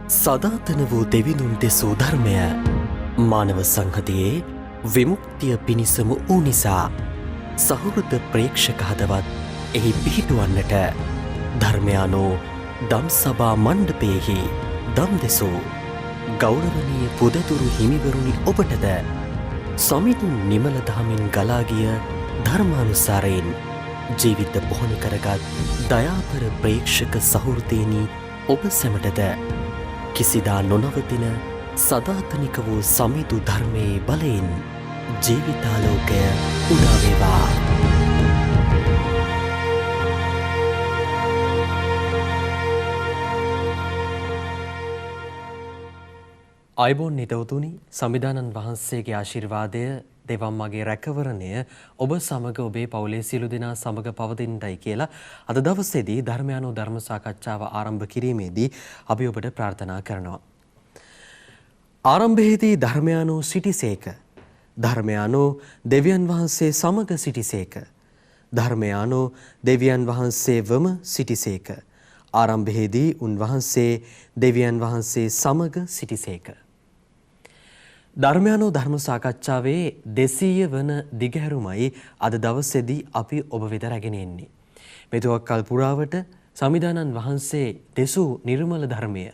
සදාතන වූ දෙවිඳුන් දෙසූ ධර්මය මානව සංහතියේ විමුක්තිය පිණිසම වූ නිසා සහෘද ප්‍රේක්ෂක හදවත් එහි පිහිටුවන්නට ධර්මයානෝ දම් සභා මණ්ඩපයෙහි දම් දෙසූ ගෞරවනීය පුදතුරු හිමිවරුනි ඔබටද සමිඳුන් නිමල දහමින් ගලාගිය ධර්මානුසාරයෙන් ජීවිත පොහොන කරගත් දයාපර ප්‍රේක්ෂක සහෘදේනි ඔබ සැමටද කිසිදා නොනවතින සදාතනික වූ සමිඳු ධර්මයේ බලයෙන් ජීවිතාලෝකය උදා වේවා. අයබෝන් නිතවතුනි, සම්විධානන් වහන්සේගේ ආශිර්වාදය දෙවම්මගේ රැකවරණය ඔබ සමග ඔබේ පවුලේ සියලු දෙනා සමග පවතින්නයි කියලා අද දවසේදී ධර්මයානෝ ධර්ම සාකච්ඡාව ආරම්භ කිරීමේදී අපි ඔබට ප්‍රාර්ථනා කරනවා. ආරම්භයේදී ධර්මයානෝ සිටිසේක. ධර්මයානෝ දෙවියන් වහන්සේ සමග සිටිසේක. ධර්මයානෝ දෙවියන් වහන්සේවම සිටිසේක. ආරම්භයේදී උන්වහන්සේ දෙවියන් වහන්සේ සමග සිටිසේක. ධර්මයානෝ ධර්ම සාකච්ඡාවේ 200 වන දිගහැරුමයි අද දවසේදී අපි ඔබ වෙත රැගෙන එන්නේ. මෙතුවක් කල් පුරාවට සම්විධානන් වහන්සේ දෙසූ නිර්මල ධර්මය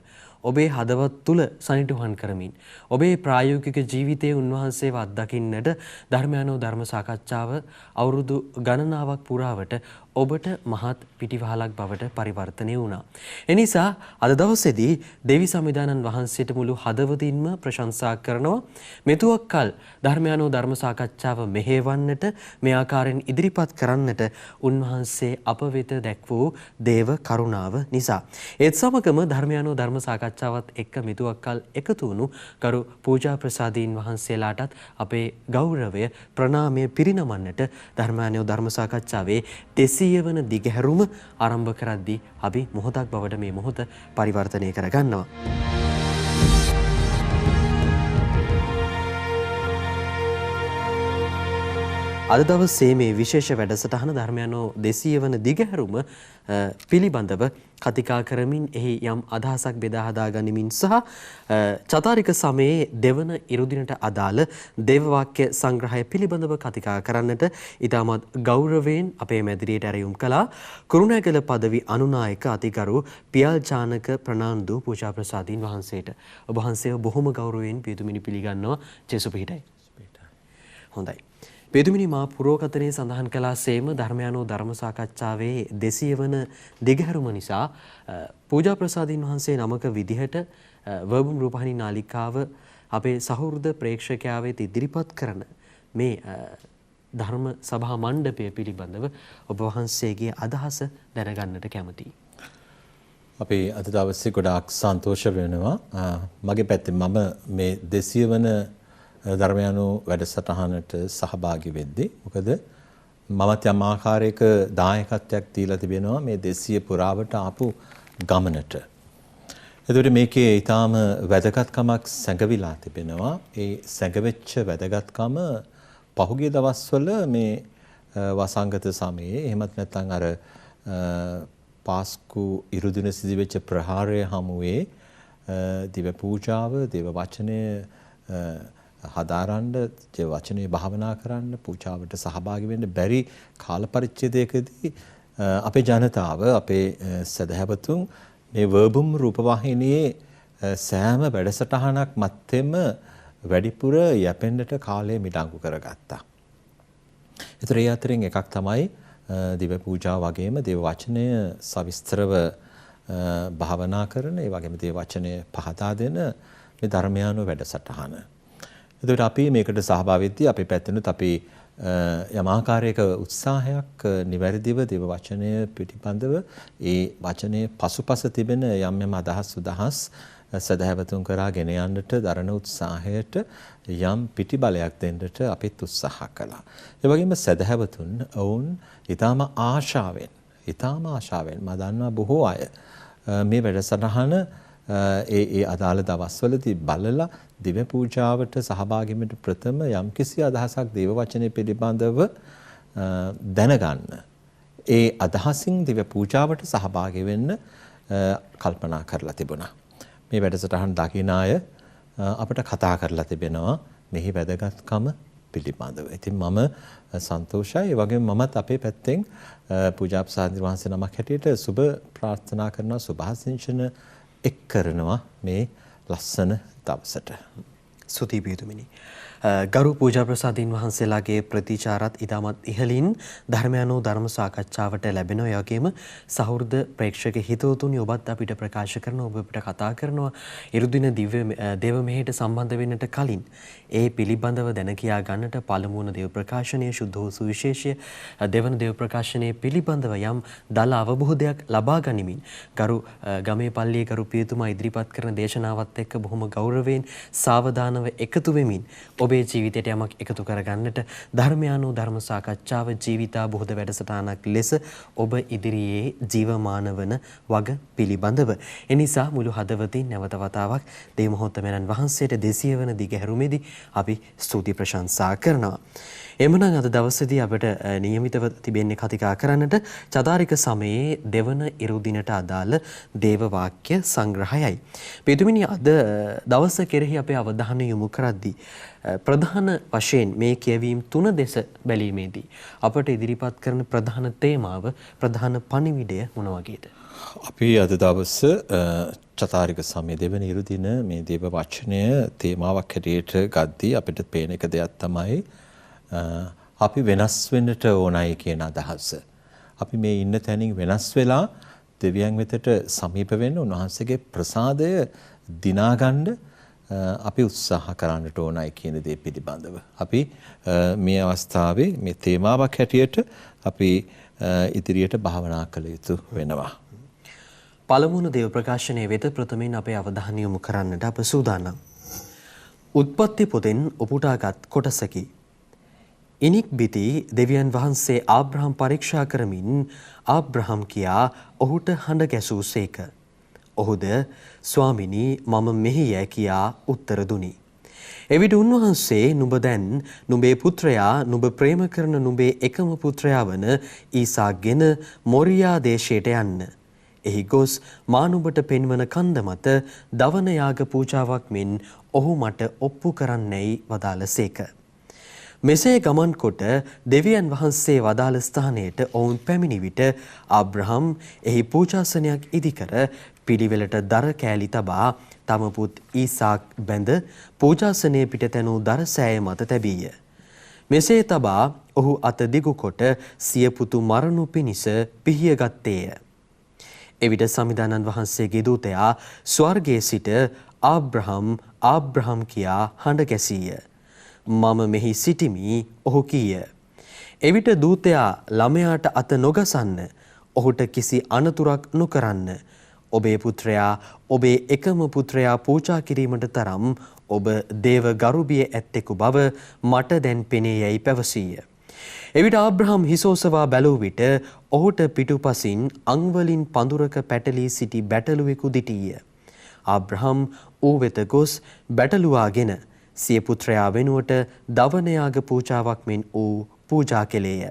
ඔබේ හදවත් තුල සනිටුහන් කරමින් ඔබේ ප්‍රායෝගික ජීවිතයේ උන්වහන්සේව අත්දකින්නට ධර්මයානෝ ධර්ම සාකච්ඡාව අවුරුදු ගණනාවක් පුරාවට ඔබට මහත් පිටිවහලක් බවට පරිවර්තනය වුණා. එනිසා අද දවසේදී දෙවි සම්විධානන් වහන්සේට මුළු හදවතින්ම ප්‍රශංසා කරනවා. මෙතුවක් කල් ධර්මයානෝ ධර්ම සාකච්ඡාව මෙහෙවන්නට මේ ආකාරයෙන් ඉදිරිපත් කරන්නට උන්වහන්සේ අප වෙත දැක් වූ දේව කරුණාව නිසා. ඒත් සමගම ධර්මයානෝ ධර්ම සාකච්ඡාවත් එක්ක මෙතුවක් කල් එකතු වුණු ගරු පූජා ප්‍රසාදීන් වහන්සේලාටත් අපේ ගෞරවය ප්‍රණාමය පිරිනමන්නට ධර්මයානෝ ධර්ම සාකච්ඡාවේ 200 වන දිගහැරුම ආරම්භ කරද්දී අපි මොහොතක් බවට මේ මොහොත පරිවර්තනය කරගන්නවා. අද දවසේ මේ විශේෂ වැඩසටහන ධර්මයානෝ 200 වන දිගහැරුම පිළිබඳව කතිකා කරමින් එහි යම් අදහසක් බෙදා හදා ගනිමින් සහ චතාරික සමයේ දෙවන ඉරුදිනට අදාළ දේව වාක්‍ය සංග්‍රහය පිළිබඳව කතිකා කරන්නට ඉතාමත් ගෞරවයෙන් අපේ මැදිරියට ඇරයුම් කළා කුරුණෑගල පදවි අනුනායක අතිගරු පියල් ජානක ප්‍රනාන්දු පූජා ප්‍රසාදීන් වහන්සේට. ඔබ වහන්සේව බොහොම ගෞරවයෙන් පියතුමිනි පිළිගන්නවා. ජේසු පිහිටයි. හොඳයි. පෙදුමිනි මා පුරෝකථනයේ සඳහන් කළා සේම ධර්මයානෝ ධර්ම සාකච්ඡාවේ 200 වන දිගහැරුම නිසා පූජා ප්‍රසාදීන් වහන්සේ නමක විදිහට වර්බුම් රූපහානි නාලිකාව අපේ සහෘද ප්‍රේක්ෂකයා වෙත ඉදිරිපත් කරන මේ ධර්ම සභා මණ්ඩපය පිළිබඳව ඔබ වහන්සේගේ අදහස දැනගන්නට කැමතියි. අපි අද දවසේ ගොඩාක් සන්තෝෂ වෙනවා. මගේ පැත්තෙන් මම මේ 200 වන ධර්මයානෝ වැඩසටහනට සහභාගී වෙද්දී මොකද මමත් යම් ආකාරයක දායකත්වයක් දීලා තිබෙනවා මේ 200 පුරාවට ආපු ගමනට. එතකොට මේකේ ඊටාම වැදගත්කමක් සැඟවිලා තිබෙනවා. ඒ සැඟවෙච්ච වැදගත්කම පහුගිය දවස්වල මේ වසංගත සමයේ එහෙමත් නැත්නම් අර පාස්කු ඉරුදින සිදුවෙච්ච ප්‍රහාරය හමුවේ දිව පූජාව දේව වචනය හදාරන්න ඒ වචනේ භාවනා කරන්න පූජාවට සහභාගී වෙන්න බැරි කාල පරිච්ඡේදයකදී අපේ ජනතාව අපේ සදහැවතුන් මේ වර්බුම් රූපවාහිනියේ සෑම වැඩසටහනක් මැත්තේම වැඩිපුර යැපෙන්නට කාලය මිඩංගු කරගත්තා. ඒතර ඒ අතරින් එකක් තමයි දිව පූජා වගේම දේව වචනය සවිස්තරව භාවනා කරන ඒ වගේම දේව වචනය පහදා දෙන මේ ධර්මයානෝ වැඩසටහන. එතකොට අපි මේකට සහභාගී වෙද්දී අපේ පැත්තෙනුත් අපි යම් ආකාරයක උත්සාහයක් නිවැරදිව දේව වචනය පිටිපන්දව ඒ වචනයේ පසුපස තිබෙන යම් යම් අදහස් උදහස් සදහැවතුන් කරා ගෙන යන්නට දරන උත්සාහයට යම් පිටිබලයක් දෙන්නට අපිත් උත්සාහ කළා. ඒ වගේම සදහැවතුන් වුන් ඊටාම ආශාවෙන් මම දන්නවා බොහෝ අය මේ වැඩසටහන ඒ අදාළ දවස්වලදී බලලා දිව පූජාවට සහභාගී වෙන්න ප්‍රථම යම්කිසි අදහසක් දේව වචනේ පිළිබඳව දැනගන්න. ඒ අදහසින් දිව පූජාවට සහභාගී වෙන්න කල්පනා කරලා තිබුණා. මේ වැඩසටහන් දකින අය අපිට කතා කරලා තිබෙනවා මෙහි වැදගත්කම පිළිබඳව. ඉතින් මම සන්තෝෂයි. ඒ වගේම මමත් අපේ පැත්තෙන් පූජා ප්‍රසාද වහන්සේ නමක් හැටියට සුබ ප්‍රාර්ථනා කරනවා, සුභාසිංචන එක් කරනවා මේ ලස්සන දවසට. ස්තුතියි පියතුමිනි. ගරු පූජා ප්‍රසාදීන් වහන්සේලාගේ ප්‍රතිචාරත් ඉතාමත් ඉහළින් ධර්මයන්ෝ ධර්ම සාකච්ඡාවට ලැබෙනවා. ඒ වගේම සහෘද ප්‍රේක්ෂක හිතවතුනි ඔබත් අපිට ප්‍රකාශ කරනවා, ඔබ අපිට කතා කරනවා. ඉරුදින දේව මෙහෙයට සම්බන්ධ වෙන්නට කලින් ඒ පිළිබඳව දැන කියා ගන්නට පළමුවන දේව ප්‍රකාශනයේ ශුද්ධ වූ සුවිශේෂය, දෙවන දේව ප්‍රකාශනයේ පිළිබඳව යම් දල අවබෝධයක් ලබා ගනිමින් ගරු ගමේ පල්ලියේ ගරු පියතුමා ඉදිරිපත් කරන දේශනාවත් එක්ක බොහොම ගෞරවයෙන් සාවධානව එකතු වෙමින් ඔබේ ජීවිතයට යමක් එකතු කරගන්නට ධර්මයානෝ ධර්ම සාකච්ඡාව ජීවිතාබෝධ වැඩසටහනක් ලෙස ඔබ ඉදිරියේ ජීවමාන වන වග පිළිබඳව. එනිසා මුළු හදවතින් නැවත වතාවක් දේවමහෝත්තමයන් වහන්සේට 200 වන දිගහැරුමේදී අපි ස්තුති ප්‍රශංසා කරනවා. එමනම් අද දවසේදී අපිට නියමිතව තිබෙන්නේ කතිකා කරන්නට චදාරික සමයේ දෙවන ඉරුදිනට අදාළ දේව වාක්‍ය සංග්‍රහයයි. පිටුමිනි අද දවස කෙරෙහි අපේ අවධානය යොමු කරද්දී ප්‍රධාන වශයෙන් මේ කියවීම් තුන දෙස බැලීමේදී අපට ඉදිරිපත් කරන ප්‍රධාන තේමාව, ප්‍රධාන පණිවිඩය මොන වගේද? අපි අද දවස චතාරික සමයේ දෙවන ඉරුදින මේ දේව වචනය තේමාවක් හැටියට ගද්දී අපිට පේන එක දෙයක් තමයි අපි වෙනස් වෙන්නට ඕනයි කියන අදහස. අපි මේ ඉන්න තැනින් වෙනස් වෙලා දෙවියන් වෙතට සමීප වෙන්න, උන්වහන්සේගේ ප්‍රසාදය දිනාගන්න අපි උත්සාහ කරන්නට ඕනයි කියන දේ පිළිබඳව. අපි මේ අවස්ථාවේ මේ තේමාවක් හැටියට අපි ඉදිරියට භාවනා කළ යුතු වෙනවා. පළමුවන දේව ප්‍රකාශනයේ වෙත ප්‍රථමයෙන් අපේ අවධානය යොමු කරන්නට අප සූදානම්. උත්පත්ති පොතෙන් උපුටාගත් කොටසකි. ඉනික් බිති දෙවියන් වහන්සේ ආබ්‍රහම් පරීක්ෂා කරමින් ආබ්‍රහම් කියා ඔහුට හඬ ගැසූසේක. ඔහුද ස්වාමිනී මම මෙහි යැ කියා උත්තර දුනි. එවිට උන්වහන්සේ නුඹ දැන් නුඹේ පුත්‍රයා නුඹ ප්‍රේම කරන නුඹේ එකම පුත්‍රයා වන ඊසාක්ගෙන මොරියා දේශයට යන්න. එහි ගොස් මා නුඹට පෙන්වන කන්ද මත දවන යාග පූජාවක් මෙන් ඔහු මට ඔප්පු කරන්නැයි වදාළසේක. මෙසේ ගමන් කොට දෙවියන් වහන්සේ වදාළ ස්ථානයට ඔවුන් පැමිණි විට ආබ්‍රහම් එහි පූජාසනයක් ඉදිකර පිළිවෙලට දර කෑලි තබා තම පුත් ඊසාක් බැඳ පූජාසනයේ පිටතැනූ දර සෑය මත තැබීය. මෙසේ තබා ඔහු අත දිගු කොට සිය පුතු මරණු පිණිස පිහිය ගත්තේය. එවිට සමිදානන් වහන්සේගේ දූතයා ස්වර්ගයේ සිට ආබ්‍රහම් ආබ්‍රහම් කියා හඬ ගැසීය. මම මෙහි සිටිමි ඔහු කීය. එවිට දූතයා ළමයාට අත නොගසන්න, ඔහුට කිසි අනතුරක් නොකරන්න. ඔබේ පුත්‍රයා ඔබේ එකම පුත්‍රයා පූජා කිරීමට තරම් ඔබ දේව ගරුබිය ඇත්තෙකු බව මට දැන් පෙනේ යැයි පැවසීය. එවිට ආබ්‍රහම් හිසෝසවා බැලූ විට ඔහුට පිටුපසින් අංවලින් පඳුරක පැටලී සිටි බැටළුවෙකු දිටීය. ආබ්‍රහම් ඌ වෙත ගොස් බැටළුවාගෙන සිය පුත්‍රයා වෙනුවට දවනයාග පූජාවක් මෙන් ඌ පූජා කෙලේය.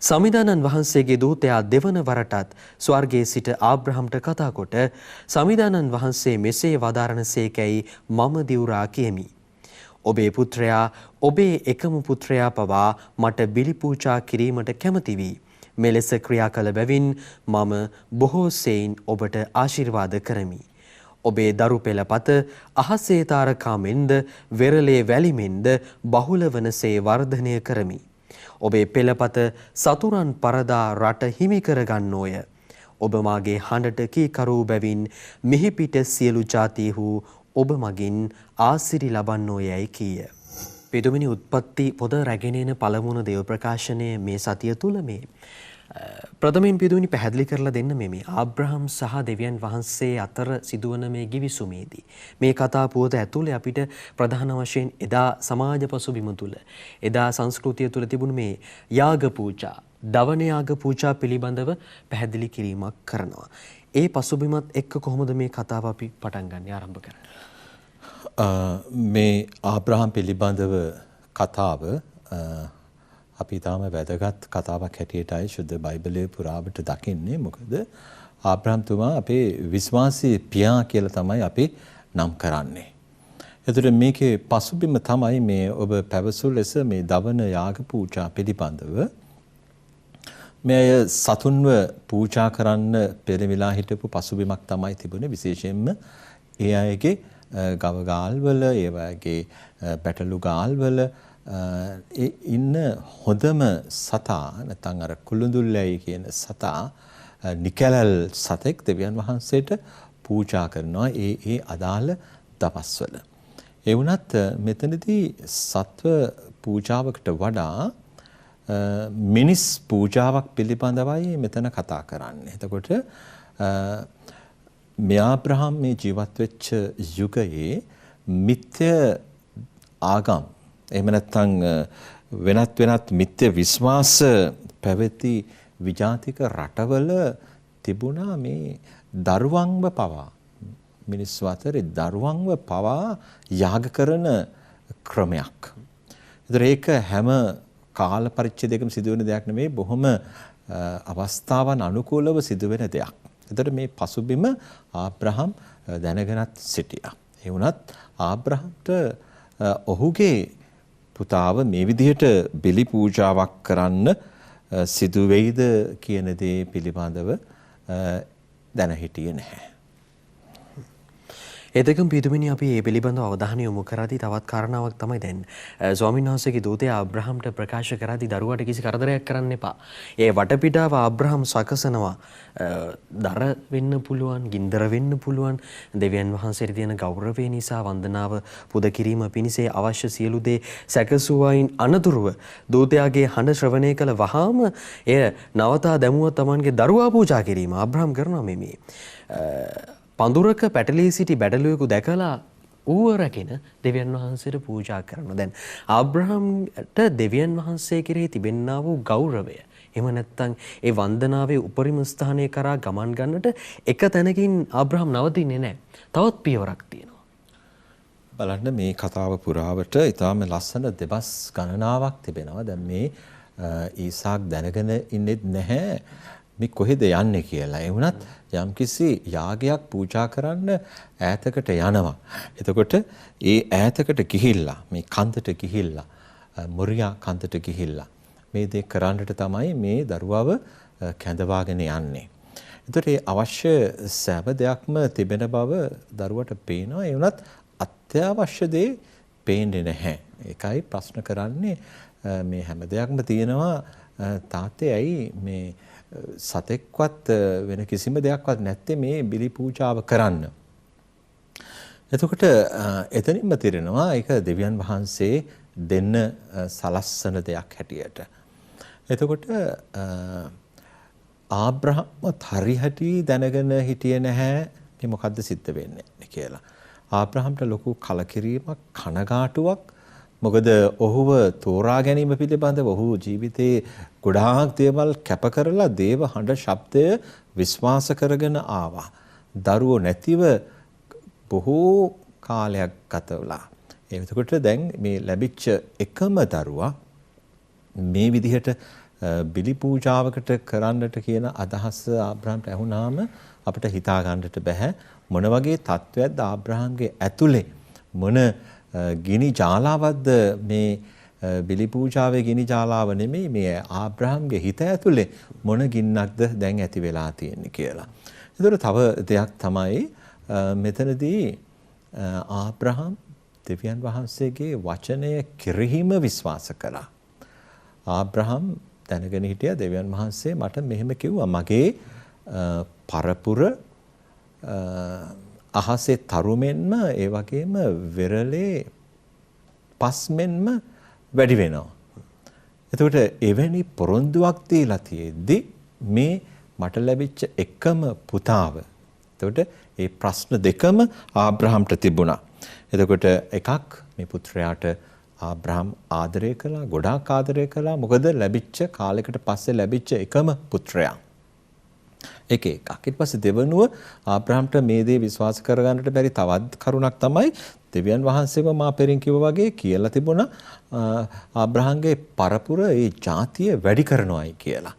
සමිදානන් වහන්සේගේ දූතයා දෙවන වරටත් ස්වර්ගයේ සිට ආබ්‍රහම්ට කතා කොට සමිදානන් වහන්සේ මෙසේ වදාරණසේකැයි මම දිවුරා කියමි. ඔබේ පුත්‍රයා ඔබේ එකම පුත්‍රයා පවා මට බිලි පූජා කිරීමට කැමති වී මෙලෙස ක්‍රියා කළ බැවින් මම බොහෝ සෙයින් ඔබට ආශිර්වාද කරමි. ඔබේ දරු පෙළපත අහසේ තාරකාමෙන්ද වෙරළේ වැලිමෙන්ද බහුල වනසේ වර්ධනය කරමි. ඔබේ පෙළපත සතුරන් පරදා රට හිමි කරගන්නෝය. ඔබ මාගේ හඬට කීකරු බැවින් මෙහි පිට සියලු ජාතීහු ඔබ මගින් ආසිරි ලබන්නෝයයි කීය. පිටුමිනි උත්පත්ති පොත රැගෙන එන පළමුවන දේව ප්‍රකාශනය මේ සතිය තුල මේ ප්‍රථමයෙන් පිටුමිනි පැහැදිලි කරලා දෙන්න මේ ආබ්‍රහම් සහ දෙවියන් වහන්සේ අතර සිදුවන මේ ගිවිසුමේදී මේ කතා පුවත ඇතුලේ අපිට ප්‍රධාන වශයෙන් එදා සමාජ පසුබිම තුල එදා සංස්කෘතිය තුල තිබුණු මේ යාග පූජා, දවන යාග පූජා පිළිබඳව පැහැදිලි කිරීමක් කරනවා. ඒ පසුබිමත් එක්ක කොහොමද මේ කතාව අපි පටන් ගන්න ආරම්භ කරන්නේ? මේ ආබ්‍රහම් පිළිබඳව කතාව අපි තාම වැදගත් කතාවක් හැටියටයි ශුද්ධ බයිබලයේ පුරාවට දකින්නේ. මොකද ආබ්‍රහම්තුමා අපේ විශ්වාසී පියා කියලා තමයි අපි නම් කරන්නේ. එතකොට මේකේ පසුබිම තමයි මේ ඔබ පැවසු ලෙස මේ දවන යාග පූජා පිළිබඳව මේ සතුන්ව පූජා කරන්න පෙරවිලා හිටපු පසුබිමක් තමයි තිබුණේ. විශේෂයෙන්ම ඒ අයගේ ගව ගාල්වල ඒ වගේ පැටලු ගාල්වල ඉන්න හොඳම සතා නැත්නම් අර කුළුඳුල්ලයි කියන සතා නිකලල් සතෙක් දෙවියන් වහන්සේට පූජා කරනවා ඒ අදාළ දවස්වල. ඒ වුණත් මෙතනදී සත්ව පූජාවකට වඩා මිනිස් පූජාවක් පිළිබඳවයි මෙතන කතා කරන්නේ. එතකොට මේ ආබ්‍රහම් මේ ජීවත් වෙච්ච යුගයේ මිත්‍ය ආගම් එහෙම නැත්නම් වෙනත් මිත්‍ය විශ්වාස පැවති විජාතික රටවල තිබුණා මේ දරුවන්ව පවා මිනිස්සු අතරේ දරුවන්ව පවා යාග කරන ක්‍රමයක්. ඒතර ඒක හැම කාල පරිච්ඡේදයකම සිදුවෙන දෙයක් නෙමෙයි බොහොම අවස්ථාවන් අනුකූලව සිදුවෙන දෙයක්. ඒතර මේ පසුබිම ආබ්‍රහම් දැනගෙනත් සිටියා. ඒ වුණත් ආබ්‍රහම්ට ඔහුගේ පුතාව මේ විදිහට බිලි පූජාවක් කරන්න සිදු වෙයිද කියන දේ පිළිබඳව දැන හිටියේ නැහැ. එතකම් පිටුමිනි අපි මේ පිළිබඳව අවධානය යොමු කරද්දී තවත් කාරණාවක් තමයි දැන් ස්වාමීන් වහන්සේගේ දූතයා ආබ්‍රහම්ට ප්‍රකාශ කරද්දී දරුවාට කිසි කරදරයක් කරන්න එපා. ඒ වටපිටාව ආබ්‍රහම් සකසනවා. දර වෙන්න පුළුවන්, ගින්දර වෙන්න පුළුවන්. දෙවියන් වහන්සේට තියෙන ගෞරවය නිසා වන්දනාව පුද කිරීම පිණිස අවශ්‍ය සියලු දේ සැකසුවායින් අනතුරුව දූතයාගේ හඬ ශ්‍රවණය කළ වහාම එය නවතා දැමුවා තමන්ගේ දරුවා පූජා කිරීම ආබ්‍රහම් කරනවා මේ. පඳුරක පැටලී සිටි බැටළුවෙකු දැකලා ඌව රැගෙන දෙවියන් වහන්සේට පූජා කරනවා. දැන් ආබ්‍රහම්ට දෙවියන් වහන්සේ කෙරෙහි තිබෙන්නා වූ ගෞරවය එහෙම නැත්නම් ඒ වන්දනාවේ උපරිම ස්ථානය කරා ගමන් ගන්නට එක තැනකින් ආබ්‍රහම් නවතින්නේ නැහැ. තවත් පියවරක් තියෙනවා. බලන්න මේ කතාව පුරාවට ඊටාම ලස්සන දෙබස් ගණනාවක් තිබෙනවා. දැන් මේ ඊසාක් දැනගෙන ඉන්නේ නැහැ මේ කොහෙද යන්නේ කියලා. ඒ වුණත් යම්කිසි යාගයක් පූජා කරන්න ඈතකට යනවා. එතකොට ඒ ඈතකට ගිහිල්ලා මේ කන්දට ගිහිල්ලා මොරියා කන්දට ගිහිල්ලා මේ දේ කරන්නට තමයි මේ දරුවව කැඳවාගෙන යන්නේ. එතකොට ඒ අවශ්‍ය සෑම දෙයක්ම තිබෙන බව දරුවට පේනවා. ඒ වුණත් අත්‍යවශ්‍ය දේ පේන්නේ නැහැ. ඒකයි ප්‍රශ්න කරන්නේ මේ හැම දෙයක්ම තියෙනවා තාත්තේ ඇයි මේ සතෙක්වත් වෙන කිසිම දෙයක්වත් නැත්තේ මේ බිලි පූජාව කරන්න. එතකොට එතනින්ම තිරෙනවා ඒක දෙවියන් වහන්සේ දෙන්න සලස්සන දෙයක් හැටියට. එතකොට ආබ්‍රහම්වත් හරිහැටි දැනගෙන හිටියේ නැහැ මේ මොකද්ද සිද්ධ වෙන්නේ කියලා. ආබ්‍රහම්ට ලොකු කලකිරීමක් කනගාටුවක් මොකද ඔහුව තෝරා ගැනීම පිළිබඳව ඔහු ජීවිතේ ගොඩාක් දේවල් කැප කරලා දේව හඬ ශබ්දය විශ්වාස කරගෙන ආවා. දරුවෝ නැතිව බොහෝ කාලයක් ගත වුණා. එතකොට දැන් මේ ලැබිච්ච එකම දරුවා මේ විදිහට බිලි පූජාවකට කරන්නට කියන අදහස ආබ්‍රහම්ට ඇහුණාම අපිට හිතා ගන්නට බෑ මොන වගේ තත්වයක්ද ආබ්‍රහම්ගේ ඇතුලේ මොන ගිනි ජාලාවක්ද මේ බිලි පූජාවේ ගිනි ජාලාව නෙමෙයි මේ ආබ්‍රහම්ගේ හිත ඇතුලේ මොන ගින්නක්ද දැන් ඇති වෙලා තියෙන්නේ කියලා. ඒතර තව දෙයක් තමයි මෙතනදී ආබ්‍රහම් දෙවියන් වහන්සේගේ වචනය කෙරෙහිම විශ්වාස කළා. ආබ්‍රහම් දැනගෙන හිටියා දෙවියන් වහන්සේ මට මෙහෙම කිව්වා මගේ පරපුර අහසේ තරුමෙන්ම ඒ වගේම වෙරළේ පස්මෙන්ම වැඩි වෙනවා. එතකොට එවැනි පොරොන්දුවක් දීලා තියෙද්දි මේ මට ලැබිච්ච එකම පුතාව. එතකොට මේ ප්‍රශ්න දෙකම ආබ්‍රහම්ට තිබුණා. එතකොට එකක් මේ පුත්‍රයාට ආබ්‍රහම් ආදරය කළා, ගොඩාක් ආදරය කළා. මොකද ලැබිච්ච කාලයකට පස්සේ ලැබිච්ච එකම පුත්‍රයා. එක එකක්. ඊට පස්සේ දෙවනුව ආබ්‍රහම්ට මේ දේ විශ්වාස කරගන්නට බැරි තවත් කරුණක් තමයි දෙවියන් වහන්සේම මා පෙරින් කිව්වා වගේ කියලා තිබුණා ආබ්‍රහම්ගේ පරපුර ඒ ජාතිය වැඩි කරනවායි කියලා.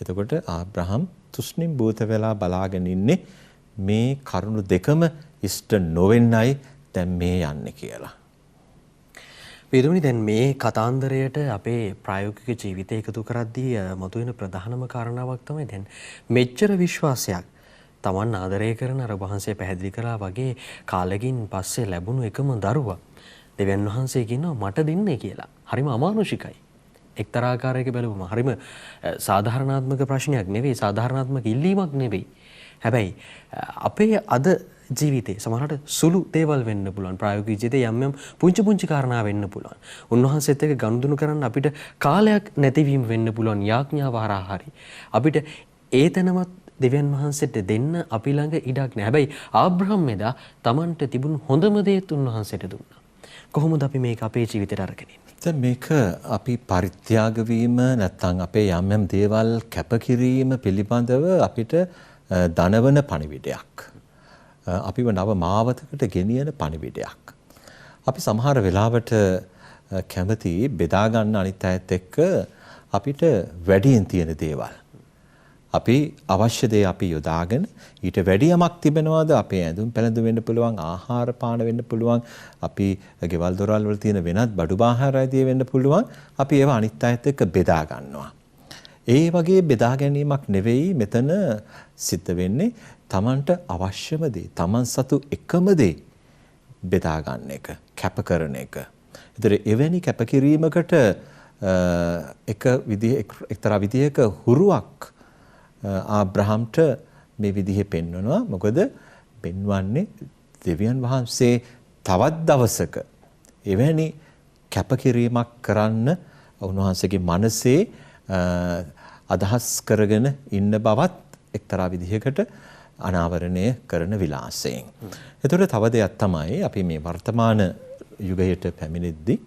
එතකොට ආබ්‍රහම් තුෂ්ණිම් භූත වෙලා බලාගෙන ඉන්නේ මේ කරුණු දෙකම ඉෂ්ට නොවෙන්නයි දැන් මේ යන්නේ කියලා. වේදුමනි දැන් මේ කතාන්දරයට අපේ ප්‍රායෝගික ජීවිතය එකතු කරද්දී මතුවෙන ප්‍රධානම කාරණාවක් තමයි දැන් මෙච්චර විශ්වාසයක් Taman ආදරය කරන අර වහන්සේ පැහැදිලි කරා වගේ කාලෙකින් පස්සේ ලැබුණු එකම දරුවා දෙවියන් වහන්සේ කියනවා මට දෙන්නේ කියලා. හරිම අමානුෂිකයි. එක්තරා ආකාරයක බැලුවම හරිම සාධාරණාත්මක ප්‍රශ්නයක් නෙවෙයි, සාධාරණාත්මක ඉල්ලීමක් නෙවෙයි. හැබැයි අපේ අද ජීවිතේ සමහරට සුළු දේවල් වෙන්න පුළුවන්. ප්‍රායෝගික ජීවිතේ යම් යම් පුංචි කාරණා වෙන්න පුළුවන්. උන්වහන්සේත් එක්ක ගනුදෙනු කරන්න අපිට කාලයක් නැතිවීම වෙන්න පුළුවන්. යාඥාව හරහා හරි. අපිට ඒතනමත් දෙවියන් වහන්සේට දෙන්න අපි ළඟ ඉඩක් නැහැ. හැබැයි ආබ්‍රහම් එදා Tamanට තිබුණු හොඳම දේත් උන්වහන්සේට දුන්නා. කොහොමද අපි මේක අපේ ජීවිතේට අරගෙන ඉන්නේ? දැන් මේක අපි පරිත්‍යාග වීම නැත්නම් අපේ යම් දේවල් කැපකිරීම පිළිබඳව අපිට දනවන පණිවිඩයක්. අපිව නව මාවතකට ගෙනියන පණිවිඩයක්. අපි සමහර වෙලාවට කැමති බෙදා ගන්න අනිත් අයත් එක්ක අපිට වැඩියෙන් තියෙන දේවල්. අපි අවශ්‍ය දේ අපි යොදාගෙන ඊට වැඩි යමක් තිබෙනවාද අපේ ඇඳුම් පැළඳුම් වෙන්න පුළුවන්, ආහාර පාන වෙන්න පුළුවන්, අපි ගෙවල් දොරවල් වල තියෙන වෙනත් බඩු බාහාර ආදී වෙන්න පුළුවන්. අපි ඒවා අනිත් අයත් එක්ක බෙදා ගන්නවා. ඒ වගේ බෙදා ගැනීමක් නෙවෙයි මෙතන සිද්ධ වෙන්නේ. Tamanට අවශ්‍යම දේ, Taman සතු එකම දේ බෙදා ගන්න එක, කැප කරන එක. ඒතර එවැනි කැපකිරීමකට එක්තරා විදිහක හුරුවක් ආබ්‍රහම්ට මේ විදිහේ පෙන්වනවා. මොකද පෙන්වන්නේ දෙවියන් වහන්සේ තවත් දවසක එවැනි කැපකිරීමක් කරන්න උන්වහන්සේගේ මනසේ අදහස් කරගෙන ඉන්න බවත් එක්තරා විදිහකට අනාවරණය කරන විලාසයෙන්. එතකොට තව දෙයක් තමයි අපි මේ වර්තමාන යුගයට පැමිණෙද්දී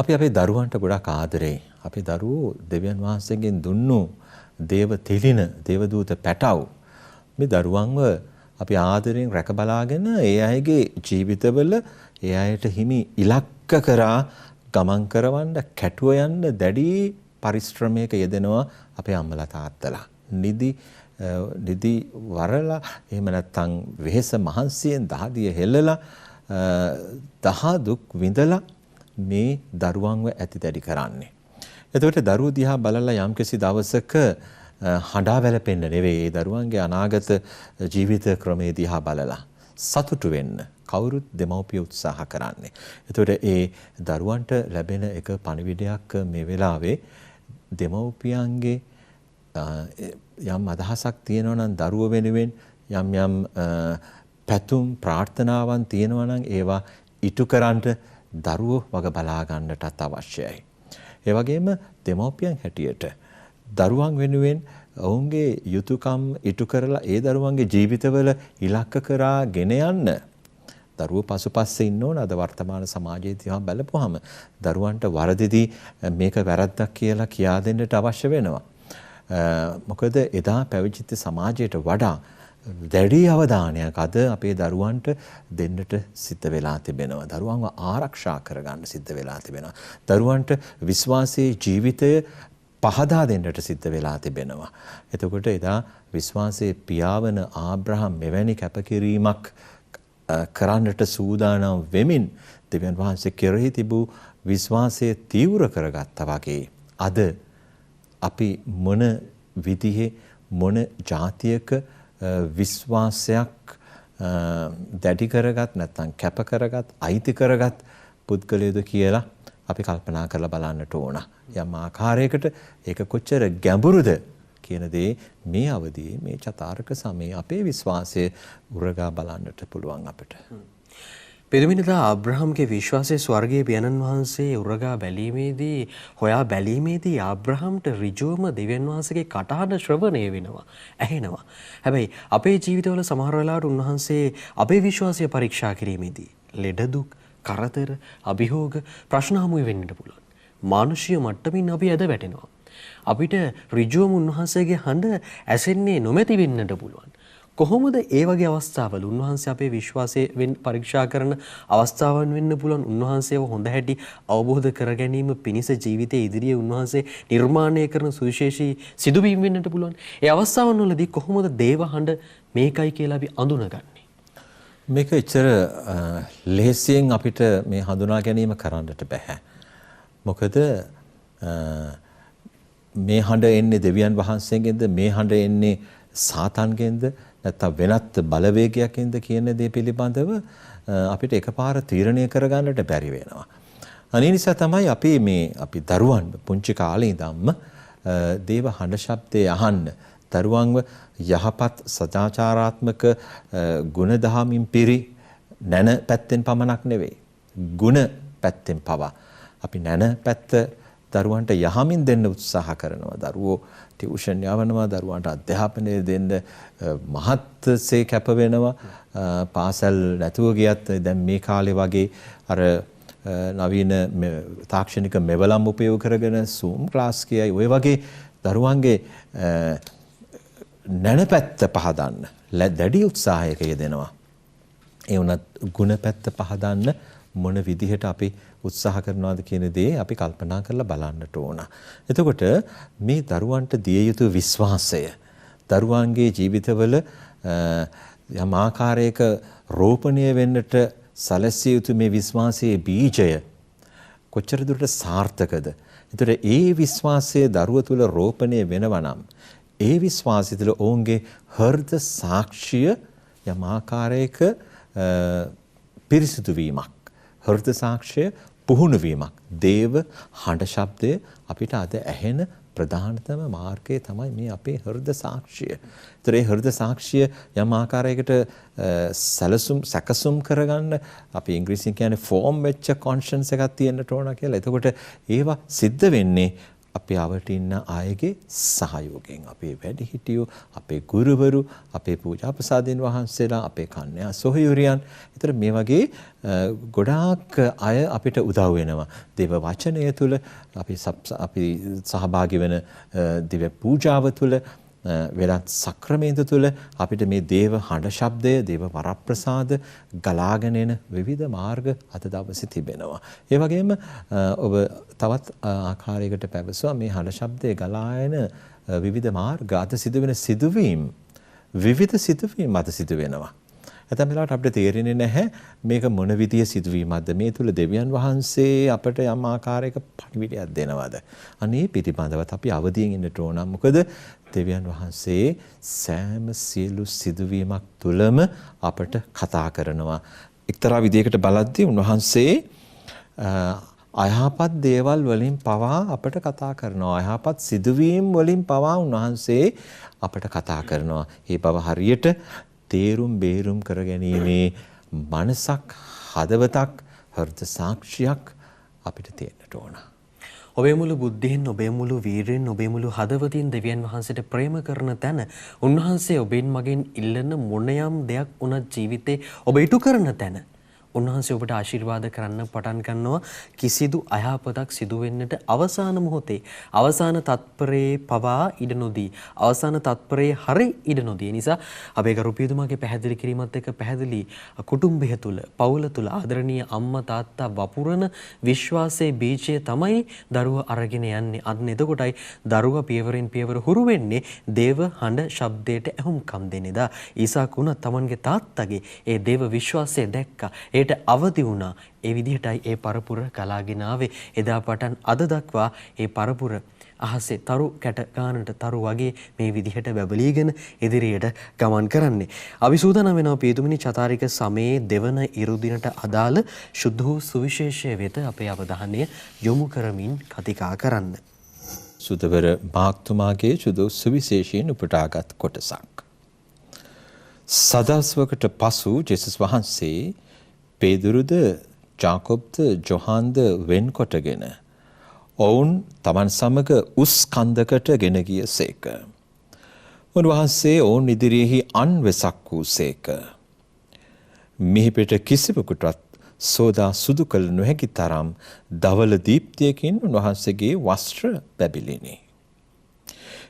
අපි අපේ දරුවන්ට ගොඩක් ආදරෙයි. අපේ දරුවෝ දෙවියන් වහන්සේගෙන් දුන්නු දේව තිලින, දේවදූත පැටව්. මේ දරුවන්ව අපි ආදරෙන් රැක බලාගෙන ඒ අයගේ ජීවිතවල ඒ අයට හිමි ඉලක්ක කරා ගමන් කරවන්න, කැටුව යන්න දැඩි පරිශ්‍රමයක යෙදෙනවා අපේ අම්මලා තාත්තලා. නිදි වරලා එහෙම නැත්නම් වෙහෙස මහන්සියෙන් දහදිය හෙළලා දහ දුක් විඳලා මේ දරුවන්ව ඇති දැඩි කරන්නේ. එතකොට දරුවෝ දිහා බලලා යම්කිසි දවසක හඬා වැළපෙන්න නෙවෙයි, ඒ දරුවන්ගේ අනාගත ජීවිත ක්‍රමයේ දිහා බලලා සතුටු වෙන්න කවුරුත් දෙමව්පිය උත්සාහ කරන්නේ. එතකොට ඒ දරුවන්ට ලැබෙන එක පණිවිඩයක් මේ වෙලාවේ දෙමව්පියන්ගේ යම් අදහසක් තියෙනවා නම් දරුවෝ වෙනුවෙන් යම් පැතුම් ප්‍රාර්ථනාවන් තියෙනවා නම් ඒවා ඉටු කරන්නට දරුවෝ වග බලා ගන්නටත් අවශ්‍යයි. ඒ වගේම දෙමව්පියන් හැටියට දරුවන් වෙනුවෙන් ඔවුන්ගේ යුතුයකම් ඉටු කරලා ඒ දරුවන්ගේ ජීවිතවල ඉලක්ක කරා ගෙන යන්න දරුවෝ පසුපස්සේ ඉන්න ඕන. අද වර්තමාන සමාජයේ දිහා බලපුවාම දරුවන්ට වරදිදී මේක වැරද්දක් කියලා කියා දෙන්නට අවශ්‍ය වෙනවා. මොකද එදා පැවතිච්ච සමාජයට වඩා දැඩි අවධානයක් අද අපේ දරුවන්ට දෙන්නට සිද්ධ වෙලා තිබෙනවා. දරුවන්ව ආරක්ෂා කරගන්න සිද්ධ වෙලා තිබෙනවා. දරුවන්ට විශ්වාසයේ ජීවිතය පහදා දෙන්නට සිද්ධ වෙලා තිබෙනවා. එතකොට එදා විශ්වාසයේ පියාවන ආබ්‍රහම් මෙවැනි කැපකිරීමක් කරන්නට සූදානම් වෙමින් දෙවියන් වහන්සේ කෙරෙහි තිබූ විශ්වාසය තීව්‍ර කරගත්තා වගේ අද අපි මොන විදිහේ මොන જાතියක විශ්වාසයක් දැඩි කරගත් නැත්නම් කැප කරගත් අයිති කරගත් පුද්ගලයද කියලා අපි කල්පනා කරලා බලන්නට ඕන. යම් ආකාරයකට ඒක කොච්චර ගැඹුරුද කියන දේ මේ අවදියේ මේ චතාරක සමයේ අපේ විශ්වාසය උරගා බලන්නට පුළුවන් අපිට. පෙරමිනදා ආබ්‍රහම්ගේ විශ්වාසයේ ස්වර්ගයේ පියාණන් වහන්සේ උරගා බැලීමේදී හොයා බැලීමේදී ආබ්‍රහම්ට ඍජුවම දෙවියන් වහන්සේගේ කටහඬ ශ්‍රවණය වෙනවා, ඇහෙනවා. හැබැයි අපේ ජීවිතවල සමහර වෙලාවට උන්වහන්සේ අපේ විශ්වාසය පරීක්ෂා කිරීමේදී ලෙඩ දුක්, කරදර, අභියෝග, ප්‍රශ්න හමු වෙන්නට පුළුවන්. මානුෂීය මට්ටමින් අපි ඇද වැටෙනවා. අපිට ඍජුවම උන්වහන්සේගේ හඬ ඇසෙන්නේ නොමැති වෙන්නට පුළුවන්. කොහොමද ඒ වගේ අවස්ථාවල උන්වහන්සේ අපේ විශ්වාසයෙන් පරීක්ෂා කරන අවස්ථාවන් වෙන්න පුළුවන් උන්වහන්සේව හොඳ හැටි අවබෝධ කර ගැනීම පිණිස ජීවිතයේ ඉදිරියේ උන්වහන්සේ නිර්මාණය කරන සුවිශේෂී සිදුවීම් වෙන්නට පුළුවන්. ඒ අවස්ථාවන් වලදී කොහොමද දේව හඬ මේකයි කියලා අපි අඳුනගන්නේ? මේක එච්චර ලෙහෙසියෙන් අපිට මේ හඳුනා ගැනීම කරන්නට බෑ. මොකද මේ හඬ එන්නේ දෙවියන් වහන්සේගෙන්ද මේ හඬ එන්නේ සාතන්ගෙන්ද නැත්නම් වෙනත් බලවේගයකින්ද කියන දේ පිළිබඳව අපිට එකපාර තීරණය කරගන්නට බැරි වෙනවා. අනේ නිසා තමයි අපි දරුවන් පුංචි කාලේ ඉඳන්ම දේව හඬ ශබ්දය අහන්න දරුවන්ව යහපත් සදාචාරාත්මක ගුණ දහමින් පිරි නැන පැත්තෙන් පමණක් නෙවෙයි ගුණ පැත්තෙන් පවා අපි නැන පැත්ත දරුවන්ට යහමින් දෙන්න උත්සාහ කරනවා. දරුවෝ ටියුෂන් යවනවා, දරුවන්ට අධ්‍යාපනය දෙන්න මහත්සේ කැප වෙනවා. පාසල් නැතුව ගියත් දැන් මේ කාලේ වගේ අර නවීන තාක්ෂණික මෙවලම් උපයෝග කරගෙන Zoom ක්ලාස් කියයි ඔය වගේ දරුවන්ගේ නැනපැත්ත පහදන්න දැඩි උත්සාහයක යෙදෙනවා. ඒ වුණත් ගුණ පැත්ත පහදන්න මොන විදිහට අපි උත්සාහ කරනවාද කියන දේ අපි කල්පනා කරලා බලන්නට ඕන. එතකොට මේ දරුවන්ට දිය යුතු විශ්වාසය දරුවන්ගේ ජීවිතවල යම් ආකාරයක රෝපණය වෙන්නට සැලසිය යුතු මේ විශ්වාසයේ බීජය කොච්චර දුරට සාර්ථකද? එතකොට ඒ විශ්වාසය දරුව තුළ රෝපණය වෙනවා නම් ඒ විශ්වාසය තුළ ඔවුන්ගේ හෘද සාක්ෂිය යම් ආකාරයක පිරිසිදු වීමක්, හෘද සාක්ෂිය පුහුණු වීමක්, දේව හඬ ශබ්දය අපිට අද ඇහෙන ප්‍රධානතම මාර්ගය තමයි මේ අපේ හෘද සාක්ෂිය. ඒතර ඒ හෘද සාක්ෂිය යම් ආකාරයකට සැකසුම් කරගන්න අපි ඉංග්‍රීසියෙන් කියන්නේ ෆෝම් වෙච්ච කොන්ෂන්ස් එකක් තියෙන්නට ඕන කියලා. එතකොට ඒවා සිද්ධ වෙන්නේ අපේ අවට ඉන්න අයගේ සහයෝගයෙන්. අපේ වැඩිහිටියෝ, අපේ ගුරුවරු, අපේ පූජාපසාදීන් වහන්සේලා, අපේ කන්‍යා සොහොයුරියන්. ඒතර මේ වගේ ගොඩාක් අය අපිට උදව් වෙනවා. දේව වචනය තුල අපි සහභාගී වෙන දිව්‍ය පූජාව තුල වෙනත් සක්‍රමේන්ද්‍ර තුල අපිට මේ දේව හඬ ශබ්දය, දේව වරප්‍රසාද ගලාගෙන එන විවිධ මාර්ග අද දවසේ තිබෙනවා. ඒ වගේම ඔබ තවත් ආකාරයකට පැවසුවා මේ හඬ ශබ්දය ගලා එන විවිධ මාර්ග අද සිදුවෙන සිදුවීම් විවිධ සිදුවීම් අද සිදු වෙනවා. ඇතැම් වෙලාවට අපිට තේරෙන්නේ නැහැ මේක මොන විදිය සිදුවීමක්ද, මේ තුල දෙවියන් වහන්සේ අපට යම් ආකාරයක පණිවිඩයක් දෙනවද. අනේ පිටිපන්දවත් අපි අවදියෙන් ඉන්නට ඕන. මොකද දෙවියන් වහන්සේ සෑම සියලු සිදුවීමක් තුළම අපට කතා කරනවා. එක්තරා විදියකට බලද්දී උන්වහන්සේ අයහපත් දේවල් වලින් පවා අපට කතා කරනවා. අයහපත් සිදුවීම් වලින් පවා උන්වහන්සේ අපට කතා කරනවා. ඒ බව හරියට තේරුම් බේරුම් කර ගැනීමේ මනසක්, හදවතක්, හෘද සාක්ෂියක් අපිට තියෙන්නට ඕන. ඔබේ මුළු බුද්ධියෙන්, ඔබේ මුළු වීරයෙන්, ඔබේ මුළු හදවතින් දෙවියන් වහන්සේට ප්‍රේම කරන තැන උන්වහන්සේ ඔබෙන් මගෙන් ඉල්ලන මොනයම් දෙයක් වුණත් ජීවිතේ ඔබ ඉටු කරන තැන උන්වහන්සේ ඔබට ආශිර්වාද කරන්න පටන් ගන්නවා. කිසිදු අයහපතක් සිදු වෙන්නට අවසාන මොහොතේ, අවසාන තත්පරේ පවා ඉඩ නොදී, අවසාන තත්පරේ හරි ඉඩ නොදී. නිසා අපේ ගරුපියතුමාගේ පැහැදිලි කිරීමත් එක්ක පැහැදිලි කුටුම්බය තුල, පවුල තුල ආදරණීය අම්මා තාත්තා වපුරන විශ්වාසයේ බීජය තමයි දරුවා අරගෙන යන්නේ. අන්න එතකොටයි දරුවා පියවරෙන් පියවර හුරු වෙන්නේ දේව හඬ ශබ්දයට ඇහුම්කම් දෙන්නේදා. ඊසාක් වුණා තමන්ගේ තාත්තගේ ඒ දේව විශ්වාසය දැක්කා. අවදි වුණා. ඒ විදිහටයි ඒ පරපුර ගලාගෙන ආවේ. එදා පටන් අද දක්වා ඒ පරපුර අහසේ තරු කැට ගන්නට තරු වගේ මේ විදිහට බබලීගෙන ඉදිරියට ගමන් කරන්නේ. අපි සූදානම් වෙනවා පියතුමිනි චතාරික සමයේ දෙවන ඉරුදිනට අදාළ සුද්ධ වූ සුවිශේෂය වෙත අපේ අවධානය යොමු කරමින් කතිකා කරන්න. සුදවර මාක්තුමාගේ සුදු සුවිශේෂයෙන් උපුටාගත් කොටසක්. සදස්වකට පසු ජේසුස් වහන්සේ පේදුරුද, ජාකොබ්ද, ජොහන්ද වෙන්කොටගෙන ඔවුන් තමන් සමග උස් කන්දකට ගෙන ගිය සේක. උන්වහන්සේ ඔවුන් ඉදිරියෙහි අන්වෙසක් වූ සේක. මිහිපෙට කිසිවකුටත් සෝදා සුදු කළ නොහැකි තරම් දවල දීප්තියකින් උන්වහන්සේගේ වස්ත්‍ර බැබිලිනි.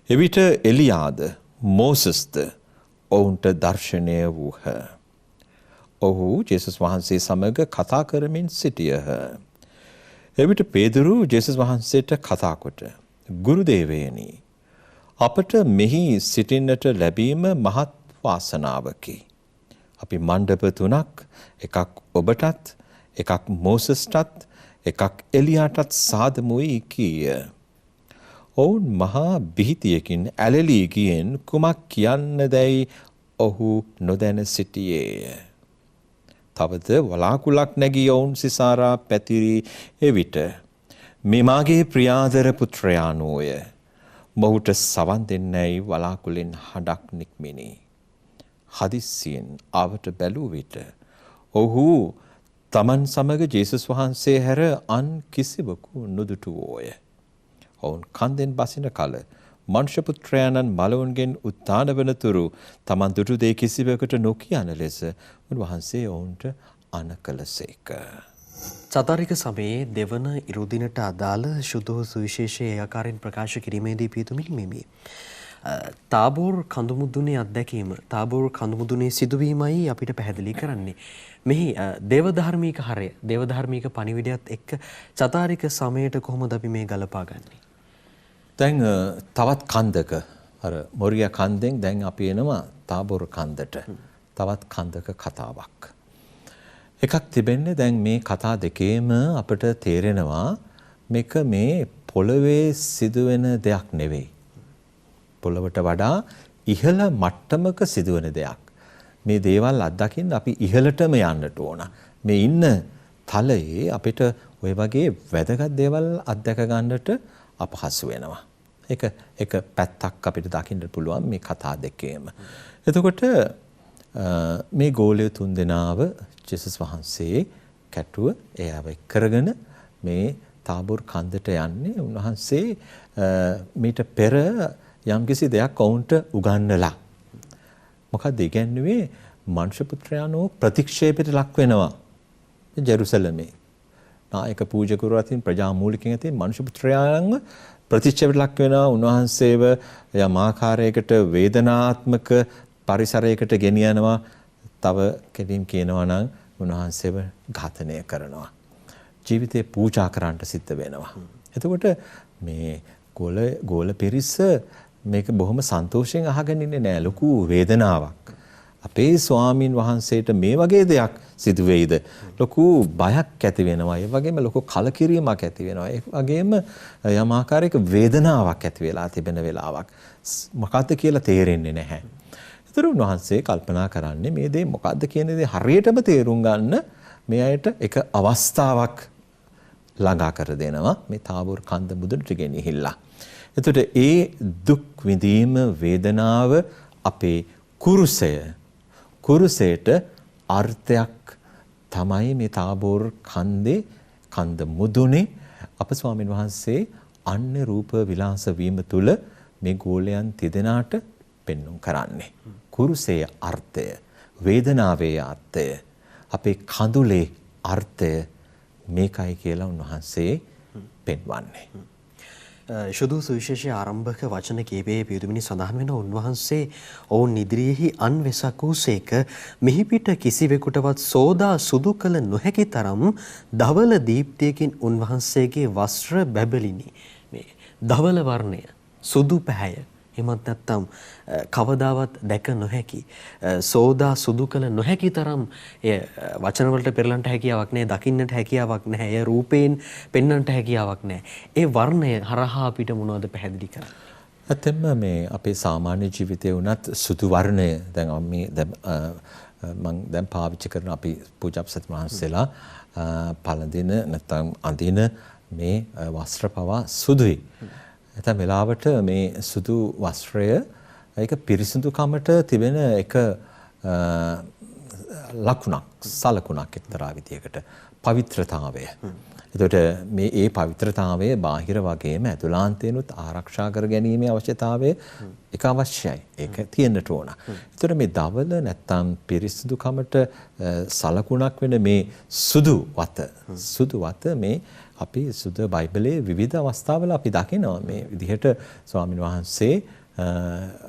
එවිට එලියාද, මෝසස්ද ඔවුන්ට දර්ශනය වූහ. ඔහු ජේසුස් වහන්සේ සමග කතා කරමින් සිටියහ. එවිට පේදුරු ජේසුස් වහන්සේට කතා කොට ගුරුදේවයනි අපට මෙහි සිටින්නට ලැබීම මහත් වාසනාවකි. අපි මණ්ඩප 3ක් එකක් ඔබටත් එකක් මෝසස්ටත් එකක් එලියාටත් සාදමුයි කීය. ඔවුන් මහා බිහිතියකින් ඇලලී ගියෙන් කුමක් කියන්නදැයි ඔහු නොදැන සිටියේය. තවද වලාකුලක් නැගී ඔවුන් සිසාරා පැතිරී එවිට මේ මාගේ ප්‍රියාදර පුත්‍රයාණෝය මොහුට සවන් දෙන්නැයි වලාකුලෙන් හඬක් නික්මිනි. හදිස්සියෙන් ආවට බැලූ විට ඔහු තමන් සමග ජේසුස් වහන්සේ හැර අන් කිසිවකු නොදුටුවෝය. ඔවුන් කන්දෙන් බසින කල මනුෂ්‍ය පුත්‍රයාණන් මලවුන්ගෙන් උත්ථාන වනතුරු තමන් දුටු දේ කිසිවකට නොකියන ලෙස උන්වහන්සේ ඔවුන්ට අණ කළසේක. චතුරික සමයේ දෙවන ඉරුදිනට අදාළ ශුද්ධ සුවිශේෂයේ ආකාරයෙන් ප්‍රකාශ කිරීමේදී පියතුමිනි මෙමි. තාබෝර් කඳුමුදුනේ අත්දැකීම තාබෝර් කඳුමුදුනේ සිදුවීමයි අපිට පැහැදිලි කරන්නේ. මෙහි දේවධාර්මික හරය දේවධාර්මික පණිවිඩයත් එක්ක චතුරික සමයට කොහොමද අපි මේ ගලපාගන්නේ? දැන් තවත් කන්දක අර මොරියා කන්දෙන් දැන් අපි එනවා තාබෝර් කන්දට. තවත් කන්දක කතාවක්. එකක් තිබෙන්නේ දැන් මේ කතා දෙකේම අපිට තේරෙනවා මේක මේ පොළවේ සිදුවෙන දෙයක් නෙවෙයි. පොළවට වඩා ඉහළ මට්ටමක සිදුවෙන දෙයක්. මේ දේවල් අත්දකින්න අපි ඉහළටම යන්නට ඕන. මේ ඉන්න තලයේ අපිට ওই වගේ වැදගත් දේවල් අත්දැක ගන්නට අපහසු වෙනවා. ඒක පැත්තක් අපිට දකින්න පුළුවන් මේ කතා දෙකේම. එතකොට මේ ගෝලිය තුන්දෙනාව ජේසුස් වහන්සේ කැටුව එයාව කරගෙන මේ තාබෝර් කන්දට යන්නේ. උන්වහන්සේ මීට පෙර යම්කිසි දෙයක් ඔවුන්ට උගන්වලා. මොකක්ද ඉගැන්වුවේ? මනුෂ්‍ය පුත්‍රයාණෝ ප්‍රතික්ෂේපයට ලක් වෙනවා ජෙරුසලමේ. නායක පූජකවරු අතින් ප්‍රජා මූලිකයන් අතින් මනුෂ්‍ය පුත්‍රයාණන්ව ප්‍රතික්ෂේපයට ලක් වෙනවා. උන්වහන්සේව යම් ආකාරයකට වේදනාත්මක පරිසරයකට ගෙනියනවා. තව කෙටින් කියනවා නම් උන්වහන්සේව ඝාතනය කරනවා. ජීවිතේ පූජා කරන්නට සිද්ධ වෙනවා. එතකොට මේ ගෝල පිරිස මේක බොහොම සන්තෝෂයෙන් අහගෙන ඉන්නේ නෑ. ලොකු වේදනාවක්. අපේ ස්වාමින් වහන්සේට මේ වගේ දෙයක් සිදු වෙයිද? ලොකු බයක් ඇති වෙනවා. ඒ වගේම ලොකු කලකිරීමක් ඇති වෙනවා. ඒ වගේම යම් ආකාරයක වේදනාවක් ඇති වෙලා තිබෙන වෙලාවක්. මොකද්ද කියලා තේරෙන්නේ නැහැ. ඒතර උන්වහන්සේ කල්පනා කරන්නේ මේ දේ මොකද්ද කියන දේ හරියටම තේරුම් ගන්න මේ අයට එක අවස්ථාවක් ළඟා කර දෙනවා. මේ තාබෝර් කන්ද මුදුනට ගෙනහිල්ලා. එතකොට ඒ දුක් විඳීම වේදනාව අපේ කුරුසයට අර්ථයක් තමයි මේ තාබෝර් කන්ද මුදුනේ අප ස්වාමීන් වහන්සේ අන්‍ය රූප විලාස වීම තුල මේ ගෝලයන් තිදෙනාට පෙන්වුම් කරන්නේ. කුරුසයේ අර්ථය, වේදනාවේ අර්ථය, අපේ කඳුලේ අර්ථය මේකයි කියලා උන්වහන්සේ පෙන්වන්නේ. ශුද්ධ සුවිශේෂයේ ආරම්භක වචන කීපයේ පියුතුමිනි සඳහන් වෙන උන්වහන්සේ ඔවුන් ඉදිරියෙහි අන්වෙසක් වූසේක මෙහි පිට කිසිවෙකුටවත් සෝදා සුදු කළ නොහැකි තරම් ධවල දීප්තියකින් උන්වහන්සේගේ වස්ත්‍ර බැබලිනි. මේ ධවල වර්ණය සුදු පැහැය එමත් නැත්නම් කවදාවත් දැක නොහැකි සෝදා සුදු කළ නොහැකි තරම් එය වචන වලට පෙරලන්නට හැකියාවක් නැහැ, දකින්නට හැකියාවක් නැහැ, එය රූපයෙන් පෙන්වන්නට හැකියාවක් නැහැ. ඒ වර්ණය හරහා අපිට මොනවද පැහැදිලි කරන්නේ? ඇත්තෙන්ම මේ අපේ සාමාන්‍ය ජීවිතේ වුණත් සුදු වර්ණය දැන් මේ මම දැන් පාවිච්චි කරන අපි පූජාපසත් මහන්සලා පළඳින නැත්නම් අඳින මේ වස්ත්‍ර පවා සුදුයි. නැත්නම් වෙලාවට මේ සුදු වස්ත්‍රය ඒක පිරිසිදුකමට තිබෙන එක ලකුණක් සලකුණක් එක්තරා විදියකට පවිත්‍රතාවය. එතකොට මේ පවිත්‍රතාවය බාහිර වගේම ඇතුළාන්තේනුත් ආරක්ෂා කර ගැනීමේ අවශ්‍යතාවය ඒක අවශ්‍යයි. ඒක තියෙන්නට ඕන. එතකොට මේ දවල නැත්තම් පිරිසිදුකමට සලකුණක් වෙන මේ සුදු වත මේ අපි සුදු බයිබලයේ විවිධ අවස්ථාවල අපි දකිනවා මේ විදිහට ස්වාමීන් වහන්සේ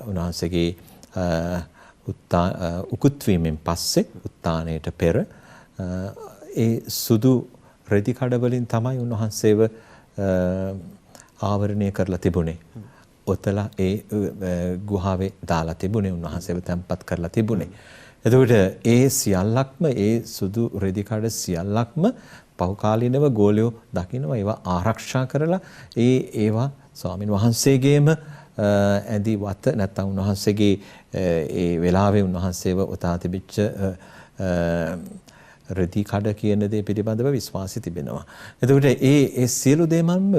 උන්වහන්සේගේ උකුත් වීමෙන් පස්සේ උත්තානයට පෙර ඒ සුදු රෙදි කඩ වලින් තමයි උන්වහන්සේව ආවරණය කරලා තිබුණේ. ඔතලා ඒ ගුහාවේ දාලා තිබුණේ, උන්වහන්සේව තැන්පත් කරලා තිබුණේ. එතකොට ඒ සියල්ලක්ම, ඒ සුදු රෙදි කඩ සියල්ලක්ම පහුකාලීනව ගෝලියෝ දකිනවා, ඒවා ආරක්ෂා කරලා ඒවා ස්වාමින් වහන්සේගේම ඇඳි වත නැත්නම් උන්වහන්සේගේ ඒ වෙලාවේ උන්වහන්සේව උතා තිබිච්ච රෙදි කඩ කියන දේ පිළිබඳව විශ්වාසය තිබෙනවා. එතකොට ඒ සියලු දේමම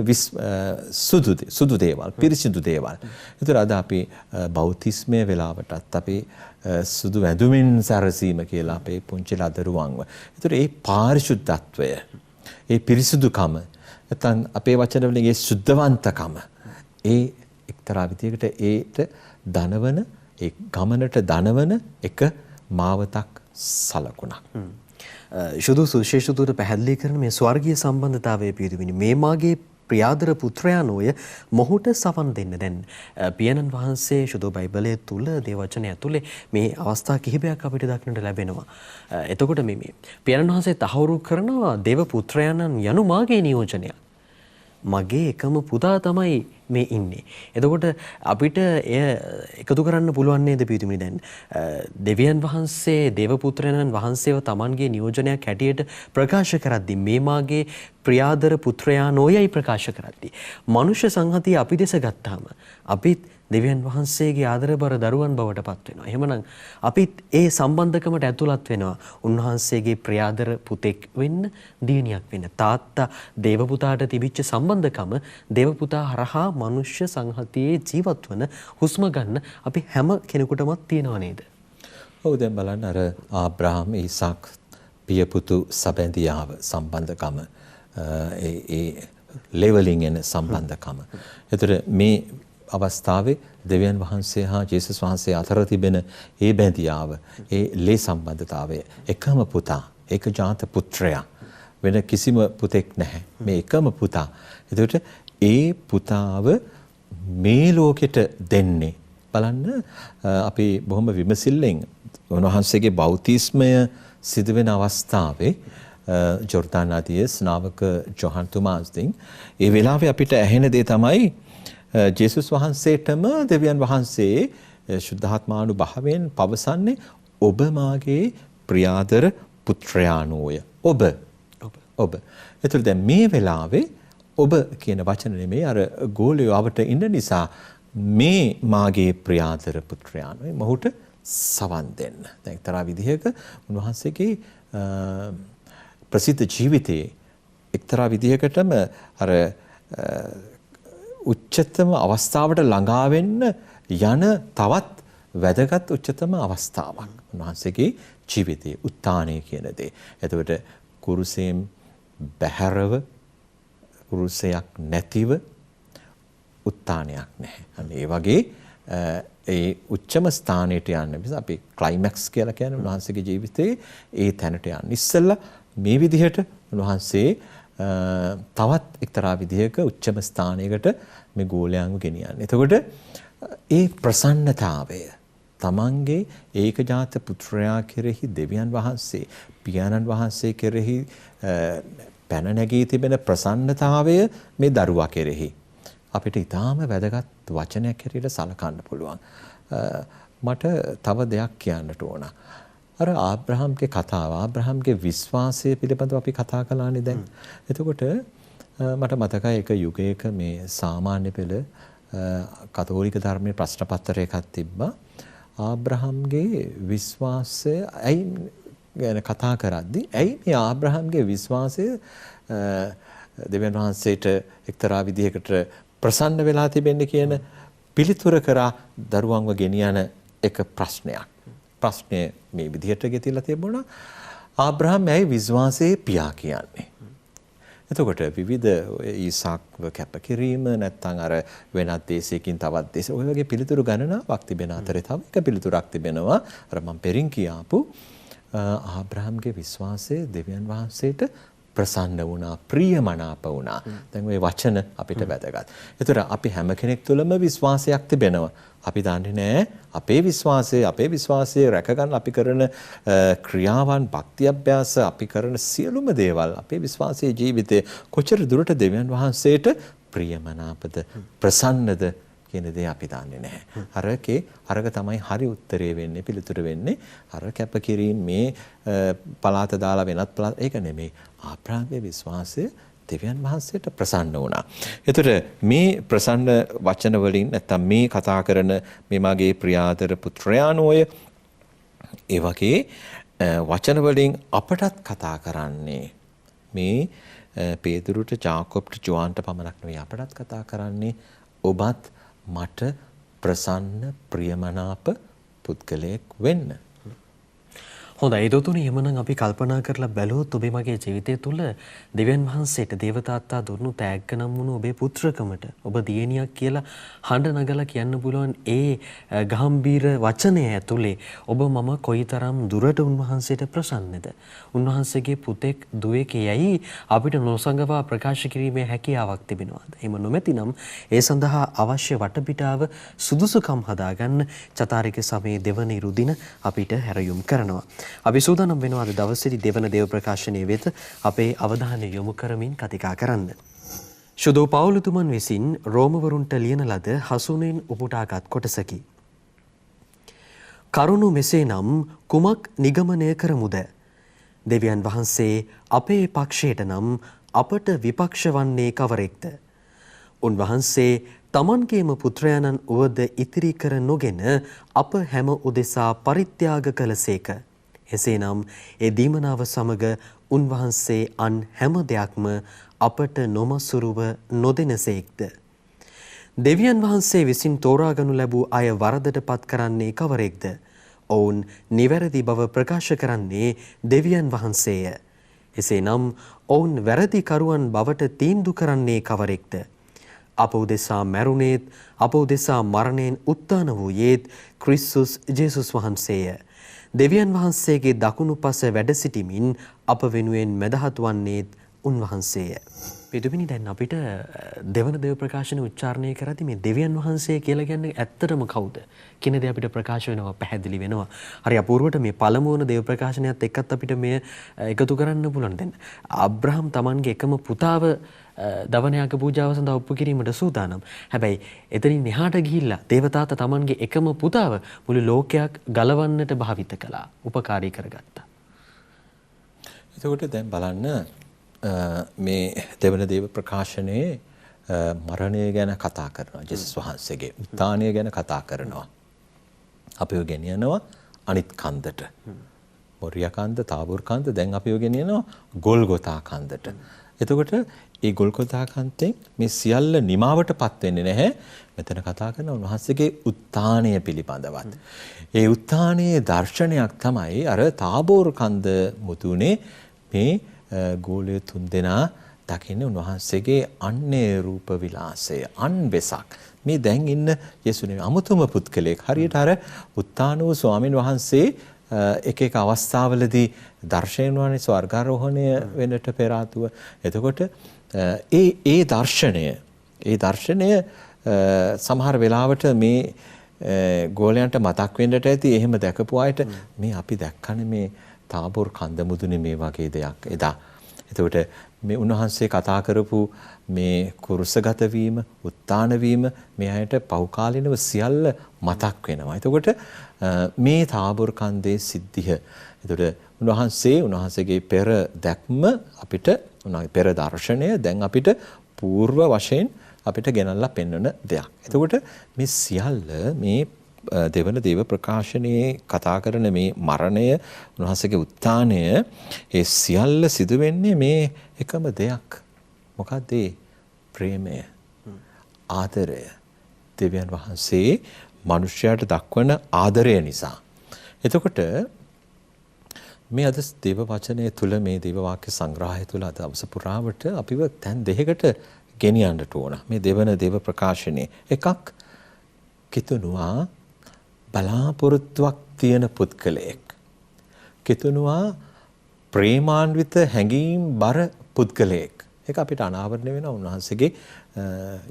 සුදු දේවල්, පිරිසිදු දේවල්. ඒතර අද අපි බෞතිස්මය වෙලාවටත් අපි සුදු ඇඳුමින් සැරසීම කියලා අපේ පුංචි ලදරුවන්ව. ඒතර ඒ පාරිශුද්ධත්වය, ඒ පිරිසිදුකම, නැත්නම් අපේ වචන වලින් ඒ සුද්ධවන්තකම, ඒ එක්තරා විදියකට ඒට දනවන, ඒ ගමනට දනවන එක මාවතක් සලකුණක්. ශුදු සුශේෂතුට පැහැදිලි කරන මේ ස්වර්ගීය සම්බන්ධතාවයේ පිරිවිනි මේ මාගේ ප්‍රියාදර පුත්‍රයාණෝය මොහුට සවන් දෙන්න. දැන් පියාණන් වහන්සේ ශුදු බයිබලයේ තුල දේවචනය ඇතුලේ මේ අවස්ථා කිහිපයක් අපිට දක්නට ලැබෙනවා. එතකොට මේ පියාණන් වහන්සේ තහවුරු කරනවා දේව පුත්‍රයාණන් යනු මාගේ නියෝජනයක්. මගේ එකම පුතා තමයි මේ ඉන්නේ. එතකොට අපිට එය එකතු කරන්න පුළුවන් නේද පියතුමනි? දැන් දෙවියන් වහන්සේ දේව පුත්‍රයන්න් වහන්සේව Tamanගේ නියෝජනයක් හැටියට ප්‍රකාශ කරද්දී මේ මාගේ ප්‍රියාදර පුත්‍රයා නොයයි ප්‍රකාශ කරද්දී මනුෂ්‍ය සංහතිය අපි දෙස ගත්තාම අපිත් දෙවියන් වහන්සේගේ ආදරබර දරුවන් බවට පත් වෙනවා. එහෙමනම් අපිත් ඒ සම්බන්ධකමට ඇතුළත් වෙනවා. උන්වහන්සේගේ ප්‍රියාදර පුතෙක් වෙන්න, දියණියක් වෙන්න. තාත්තා දේව පුතාට තිබිච්ච සම්බන්ධකම දේව පුතා හරහා මනුෂ්‍ය සංහතියේ ජීවත් වන හුස්ම ගන්න අපි හැම කෙනෙකුටමත් තියෙනව නේද? ඔව් දැන් බලන්න අර ආබ්‍රහම්, ඊසාක් පියපුතු සබැඳියාව සම්බන්ධකම, ඒ ලෙවලින් එන සම්බන්ධකම. ඒතර මේ අවස්ථාවේ දෙවියන් වහන්සේ හා ජේසුස් වහන්සේ අතර තිබෙන ඒ බැඳියාව, ඒ ලේ සම්බන්ධතාවය, එකම පුතා, ඒකජාත පුත්‍රයා, වෙන කිසිම පුතෙක් නැහැ. මේ එකම පුතා. එතකොට ඒ පුතාව මේ ලෝකෙට දෙන්නේ. බලන්න අපි බොහොම විමසිල්ලෙන් උන්වහන්සේගේ බෞතිස්මය සිදුවෙන අවස්ථාවේ ජෝර්දාන් නදියේ ස්නාවක ජොහන් තුමාස්දින් ඒ වෙලාවේ අපිට ඇහෙන දේ තමයි ජේසුස් වහන්සේටම දෙවියන් වහන්සේ ශුද්ධාත්මානුභවයෙන් පවසන්නේ ඔබ මාගේ ප්‍රියාදර පුත්‍රයාණෝය. ඔබ. එතකොට දැන් මේ වෙලාවේ ඔබ කියන වචන නෙමෙයි අර ගෝලියෝ අවට ඉන්න නිසා මේ මාගේ ප්‍රියාදර පුත්‍රයාණෝය මොහුට සවන් දෙන්න. දැන් එක්තරා විදිහක උන්වහන්සේගේ ප්‍රසිද්ධ ජීවිතයේ එක්තරා විදිහකටම අර උච්චතම අවස්ථාවට ළඟා වෙන්න යන තවත් වැදගත් උච්චතම අවස්ථාවක් උන්වහන්සේගේ ජීවිතයේ උත්ථානය කියන දේ. එතකොට කුරුසයෙන් බැහැරව, කුරුසයක් නැතිව උත්ථානයක් නැහැ. අන්න ඒ වගේ ඒ උච්චම ස්ථානයට යන්න නිසා අපි ක්ලයිමැක්ස් කියලා කියන්නේ උන්වහන්සේගේ ජීවිතයේ ඒ තැනට යන්න ඉස්සෙල්ලා මේ විදිහට උන්වහන්සේ තවත් එක්තරා විදිහක උච්චම ස්ථානයකට මේ ගෝලයන්ව ගෙනියන්නේ. එතකොට ඒ ප්‍රසන්නතාවය තමන්ගේ ඒකජාත පුත්‍රයා කෙරෙහි දෙවියන් වහන්සේ, පියාණන් වහන්සේ කෙරෙහි පැන නැගී තිබෙන ප්‍රසන්නතාවය මේ දරුවා කෙරෙහි අපිට ඊටාම වැදගත් වචනයක් හැටියට සලකන්න පුළුවන්. මට තව දෙයක් කියන්නට ඕන. අර ආබ්‍රහම්ගේ කතාව, ආබ්‍රහම්ගේ විශ්වාසය පිළිබඳව අපි කතා කළානේ දැන්. එතකොට මට මතකයි එක යුගයක මේ සාමාන්‍ය පෙළ කතෝලික ධර්මයේ ප්‍රශ්න පත්‍රය එකක් තිබ්බා. ආබ්‍රහම්ගේ විශ්වාසය ඇයි ගැන කතා කරද්දී ඇයි මේ ආබ්‍රහම්ගේ විශ්වාසය දෙවියන් වහන්සේට එක්තරා විදිහකට ප්‍රසන්න වෙලා තිබෙන්නේ කියන පිළිතුර කරා දරුවන්ව ගෙනියන එක ප්‍රශ්නයක්. ප්‍රශ්නය මේ විදිහට ගෙතිලා තිබුණා. ආබ්‍රහම් ඇයි විශ්වාසයේ පියා කියන්නේ? එතකොට විවිධ ඊසාක්ව කැපකිරීම නැත්නම් අර වෙනත් දේශයකින් තවත් දේශ ඔය වගේ පිළිතුරු ගණනාවක් තිබෙන අතරේ තව එක පිළිතුරක් තිබෙනවා. අර මම පෙරින් කියාපු ආබ්‍රහම්ගේ විශ්වාසය දෙවියන් වහන්සේට ප්‍රසන්න වුණා, ප්‍රියමනාප වුණා. දැන් ওই වචන අපිට වැදගත්. ඒතර අපි හැම කෙනෙක් තුළම විශ්වාසයක් තිබෙනවා. අපි දන්නේ නැහැ අපේ විශ්වාසය රැකගන්න අපි කරන ක්‍රියාවන්, භක්ති අභ්‍යාස, අපි කරන සියලුම දේවල් අපේ විශ්වාසයේ ජීවිතේ කොච්චර දුරට දෙවියන් වහන්සේට ප්‍රියමනාපද, ප්‍රසන්නද කියන දේ අපි දන්නේ නැහැ. අරක තමයි හරි උත්තරේ වෙන්නේ, පිළිතුර වෙන්නේ. අර කැපකිරීම මේ පලාත දාලා වෙනත් පලාත ඒක නෙමෙයි. ආබ්‍රාහම්ගේ විශ්වාසය දෙවියන් වහන්සේට ප්‍රසන්න වුණා. ඒතර මේ ප්‍රසන්න වචන වලින් නැත්තම් මේ කතා කරන මේ මගේ ප්‍රියාදර පුත්‍රයාණෝය ඒ වගේ වචන වලින් අපටත් කතා කරන්නේ මේ පේතුරුට, ජාකොබ්ට, ජෝහන්ට පමණක් නෙවෙයි අපටත් කතා කරන්නේ ඔබත් මට ප්‍රසන්න ප්‍රියමනාප පුද්ගලයෙක් වෙන්න. හොඳයි දොතුනි, එහෙමනම් අපි කල්පනා කරලා බැලුවොත් ඔබේ මගේ ජීවිතය තුළ දෙවියන් වහන්සේට දේවතාත්තා දුන්නු තෑග්ග නම් වුණු ඔබේ පුත්‍රකමට ඔබ දියණියක් කියලා හඬ නගලා කියන්න පුළුවන් ඒ ගාම්භීර වචනය ඇතුලේ ඔබ මම කොයිතරම් දුරට උන්වහන්සේට ප්‍රසන්නද, උන්වහන්සේගේ පුතෙක් දුවෙක් යයි අපිට නොසඟවා ප්‍රකාශ කිරීමේ හැකියාවක් තිබෙනවාද? එහෙම නොමැතිනම් ඒ සඳහා අවශ්‍ය වටපිටාව සුදුසුකම් හදාගන්න චතාරික සමයේ දෙවන ඉරුදින අපිට හැරයුම් කරනවා. අපි සූදානම් වෙනවා අද දවසේදී දෙවන දේව ප්‍රකාශනයේ වෙත අපේ අවධානය යොමු කරමින් කතිකා කරන්න. ශුදෝ පවුලතුමන් විසින් රෝමවරුන්ට ලියන ලද හසුනෙන් උපුටාගත් කොටසකි. කරුණු මෙසේනම් කුමක් නිගමනය කරමුද? දෙවියන් වහන්සේ අපේ පක්ෂයට නම් අපට විපක්ෂ වන්නේ කවරෙක්ද? උන්වහන්සේ තමන්ගේම පුත්‍රයාණන් වුවද ඉතිරි කර නොගෙන අප හැම උදෙසා පරිත්‍යාග කළසේක. එසේනම් ඒ දීමනාව සමග උන්වහන්සේ අන් හැම දෙයක්ම අපට නොමසුරුව නොදෙනසේක්ද? දෙවියන් වහන්සේ විසින් තෝරාගනු ලැබූ අය වරදට පත් කරන්නේ කවරෙක්ද? ඔවුන් නිවැරදි බව ප්‍රකාශ කරන්නේ දෙවියන් වහන්සේය. එසේනම් ඔවුන් වැරදිකරුවන් බවට තීන්දුව කරන්නේ කවරෙක්ද? අප උදෙසා මැරුණේත් අප උදෙසා මරණයෙන් උත්ථාන වූයේත් ක්‍රිස්තුස් ජේසුස් වහන්සේය. දෙවියන් වහන්සේගේ දකුණු පස වැඩ සිටිමින් අප වෙනුවෙන් මැදහත් වන්නේත් උන්වහන්සේය. පිටුපිනි දැන් අපිට දෙවන දේව ප්‍රකාශන උච්චාරණය කරද්දී මේ දෙවියන් වහන්සේ කියලා කියන්නේ ඇත්තටම කවුද කියන දේ අපිට ප්‍රකාශ වෙනවා, පැහැදිලි වෙනවා. හරි අපූර්වට මේ පළමුවන දේව ප්‍රකාශනයත් එක්කත් අපිට මේ එකතු කරන්න පුළුවන්. දැන් අබ්‍රහම් Tamanගේ එකම පුතාව දවනයාග පූජාව සඳහා ඔප්පු කිරීමට සූදානම්. හැබැයි එතනින් එහාට ගිහිල්ලා දේවතාත Tamanගේ එකම පුතාව මුළු ලෝකයක් ගලවන්නට භාවිත කළා, උපකාරී කරගත්තා. එතකොට දැන් බලන්න මේ දෙවන දේව ප්‍රකාශනයේ මරණය ගැන කතා කරනවා, ජේසුස් වහන්සේගේ උත්ථානය ගැන කතා කරනවා. අපිව ගෙනියනවා අනිත් කන්දට, මොරියා කන්ද, තාබෝර් කන්ද, දැන් අපිව ගෙනියනවා ගොල්ගොතා කන්දට. එතකොට ඒ ගොල්ගොතා කන්දෙන් මේ සියල්ල නිමාවටපත් වෙන්නේ නැහැ. මෙතන කතා කරන උන්වහන්සේගේ උත්ථානය පිළිබඳවත්. ඒ උත්ථානයේ දර්ශනයක් තමයි අර තාබෝර් කන්ද මුතුනේ මේ ගෝලිය තුන්දෙනා දකින්නේ උන්වහන්සේගේ අන්නේ රූප විලාසය, අන්වෙසක්. මේ දැන් ඉන්න යේසුනේ අමුතුම පුත්කලෙක්. හරියට අර උත්ථාන වූ ස්වාමීන් වහන්සේ එක එක අවස්ථාවලදී දර්ශනය වනේ ස්වර්ගාරෝහණය වෙන්නට පෙර ආතුව. එතකොට ඒ දර්ශනය සමහර වෙලාවට මේ ගෝලයන්ට මතක් වෙන්නට ඇති. එහෙම දැකපු අයට මේ අපි දැක්කනේ මේ තාබෝර් කන්ද මුදුනේ මේ වගේ දෙයක් එදා. එතකොට මේ උන්වහන්සේ කතා කරපු මේ කුරුසගත වීම, උත්ථාන වීම මේ අයට පෞකාලිනව සියල්ල මතක් වෙනවා. එතකොට මේ තාබෝර් කන්දේ සිද්ධිය. එතකොට උන්වහන්සේගේ පෙර දැක්ම අපිට පෙර දර්ශනය දැන් අපිට పూర్ව වශයෙන් අපිට ගෙනල්ලා පෙන්වන දෙයක්. එතකොට මේ සියල්ල මේ දෙවන දේව ප්‍රකාශනයේ කතා කරන මේ මරණය, උන්වහන්සේගේ උත්ථානය, ඒ සියල්ල සිදු වෙන්නේ මේ එකම දෙයක්. මොකක්ද ඒ? ප්‍රේමය, ආදරය. දෙවියන් වහන්සේ මනුෂ්‍යයාට දක්වන ආදරය නිසා. එතකොට මේ අද දේව වචනය තුල, මේ දේව වාක්‍ය සංග්‍රහය තුල අද අවස පුරාවට අපිව තැන් දෙකකට ගෙනියන්නට ඕන. මේ දෙවන දේව ප්‍රකාශනයේ එකක් කිතුනුවා බලාපොරොත්තුවක් තියෙන පුද්ගලයෙක්. කිතුනුවා ප්‍රේමාන්විත හැඟීම් බර පුද්ගලයෙක්. ඒක අපිට අනාවරණය වෙනවා උන්වහන්සේගේ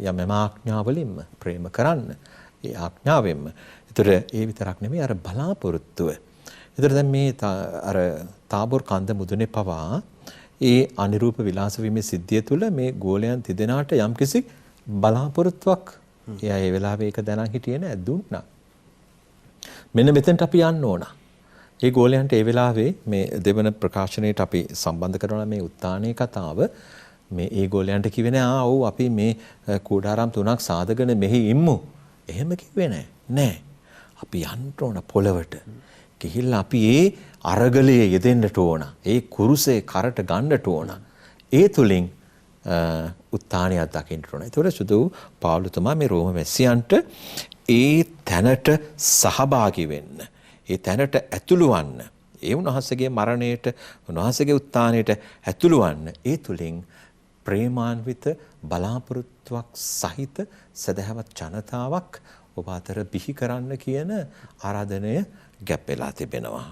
යම් ආඥාවලින්ම ප්‍රේම කරන්න. ඒ ආඥාවෙන්ම. ඒතර ඒ විතරක් නෙමෙයි අර බලාපොරොත්තුව. ඒතර දැන් මේ අර තාබෝර් කන්ද මුදුනේ පවා ඒ අනිරූප විලාස වීමේ සිද්ධිය තුළ මේ ගෝලයන් තිදෙනාට යම්කිසි බලාපොරොත්තුවක් එයා ඒ වෙලාවේ ඒක දැනන් හිටියේ නෑ දුන්නා. මෙන්න මෙතෙන්ට අපි යන්න ඕන. ඒ ගෝලයන්ට ඒ වෙලාවේ මේ දෙවන ප්‍රකාශනයට අපි සම්බන්ධ කරන මේ උත්තානයේ කතාව මේ ඒ ගෝලයන්ට කිව්වේ නෑ ඔව් අපි මේ කූඩාරම් තුනක් සාදගෙන මෙහි ඉම්මු. එහෙම කිව්වේ නෑ. නෑ. අපි යන්න ඕන පොළවට. ගිහිල්ලා අපි ඒ අරගලයේ යෙදෙන්නට ඕන. ඒ කුරුසේ කරට ගන්නට ඕන. ඒ තුලින් උත්තානියක් දකින්න ඕන. ඒතකොට සුදු පාවුලුතුමා මේ රෝම වැසියන්ට ඒ තැනට සහභාගී වෙන්න. ඒ තැනට ඇතුළු වන්න. ඒ උන්වහන්සේගේ මරණයට, උන්වහන්සේගේ උත්තානයට ඇතුළු වන්න. ඒ තුලින් ප්‍රේමාන්විත බලාපොරොත්තුවක් සහිත සදහවත් ජනතාවක් ඔබ අතර බිහි කරන්න කියන ආරාධනය ගැප් වෙලා තිබෙනවා.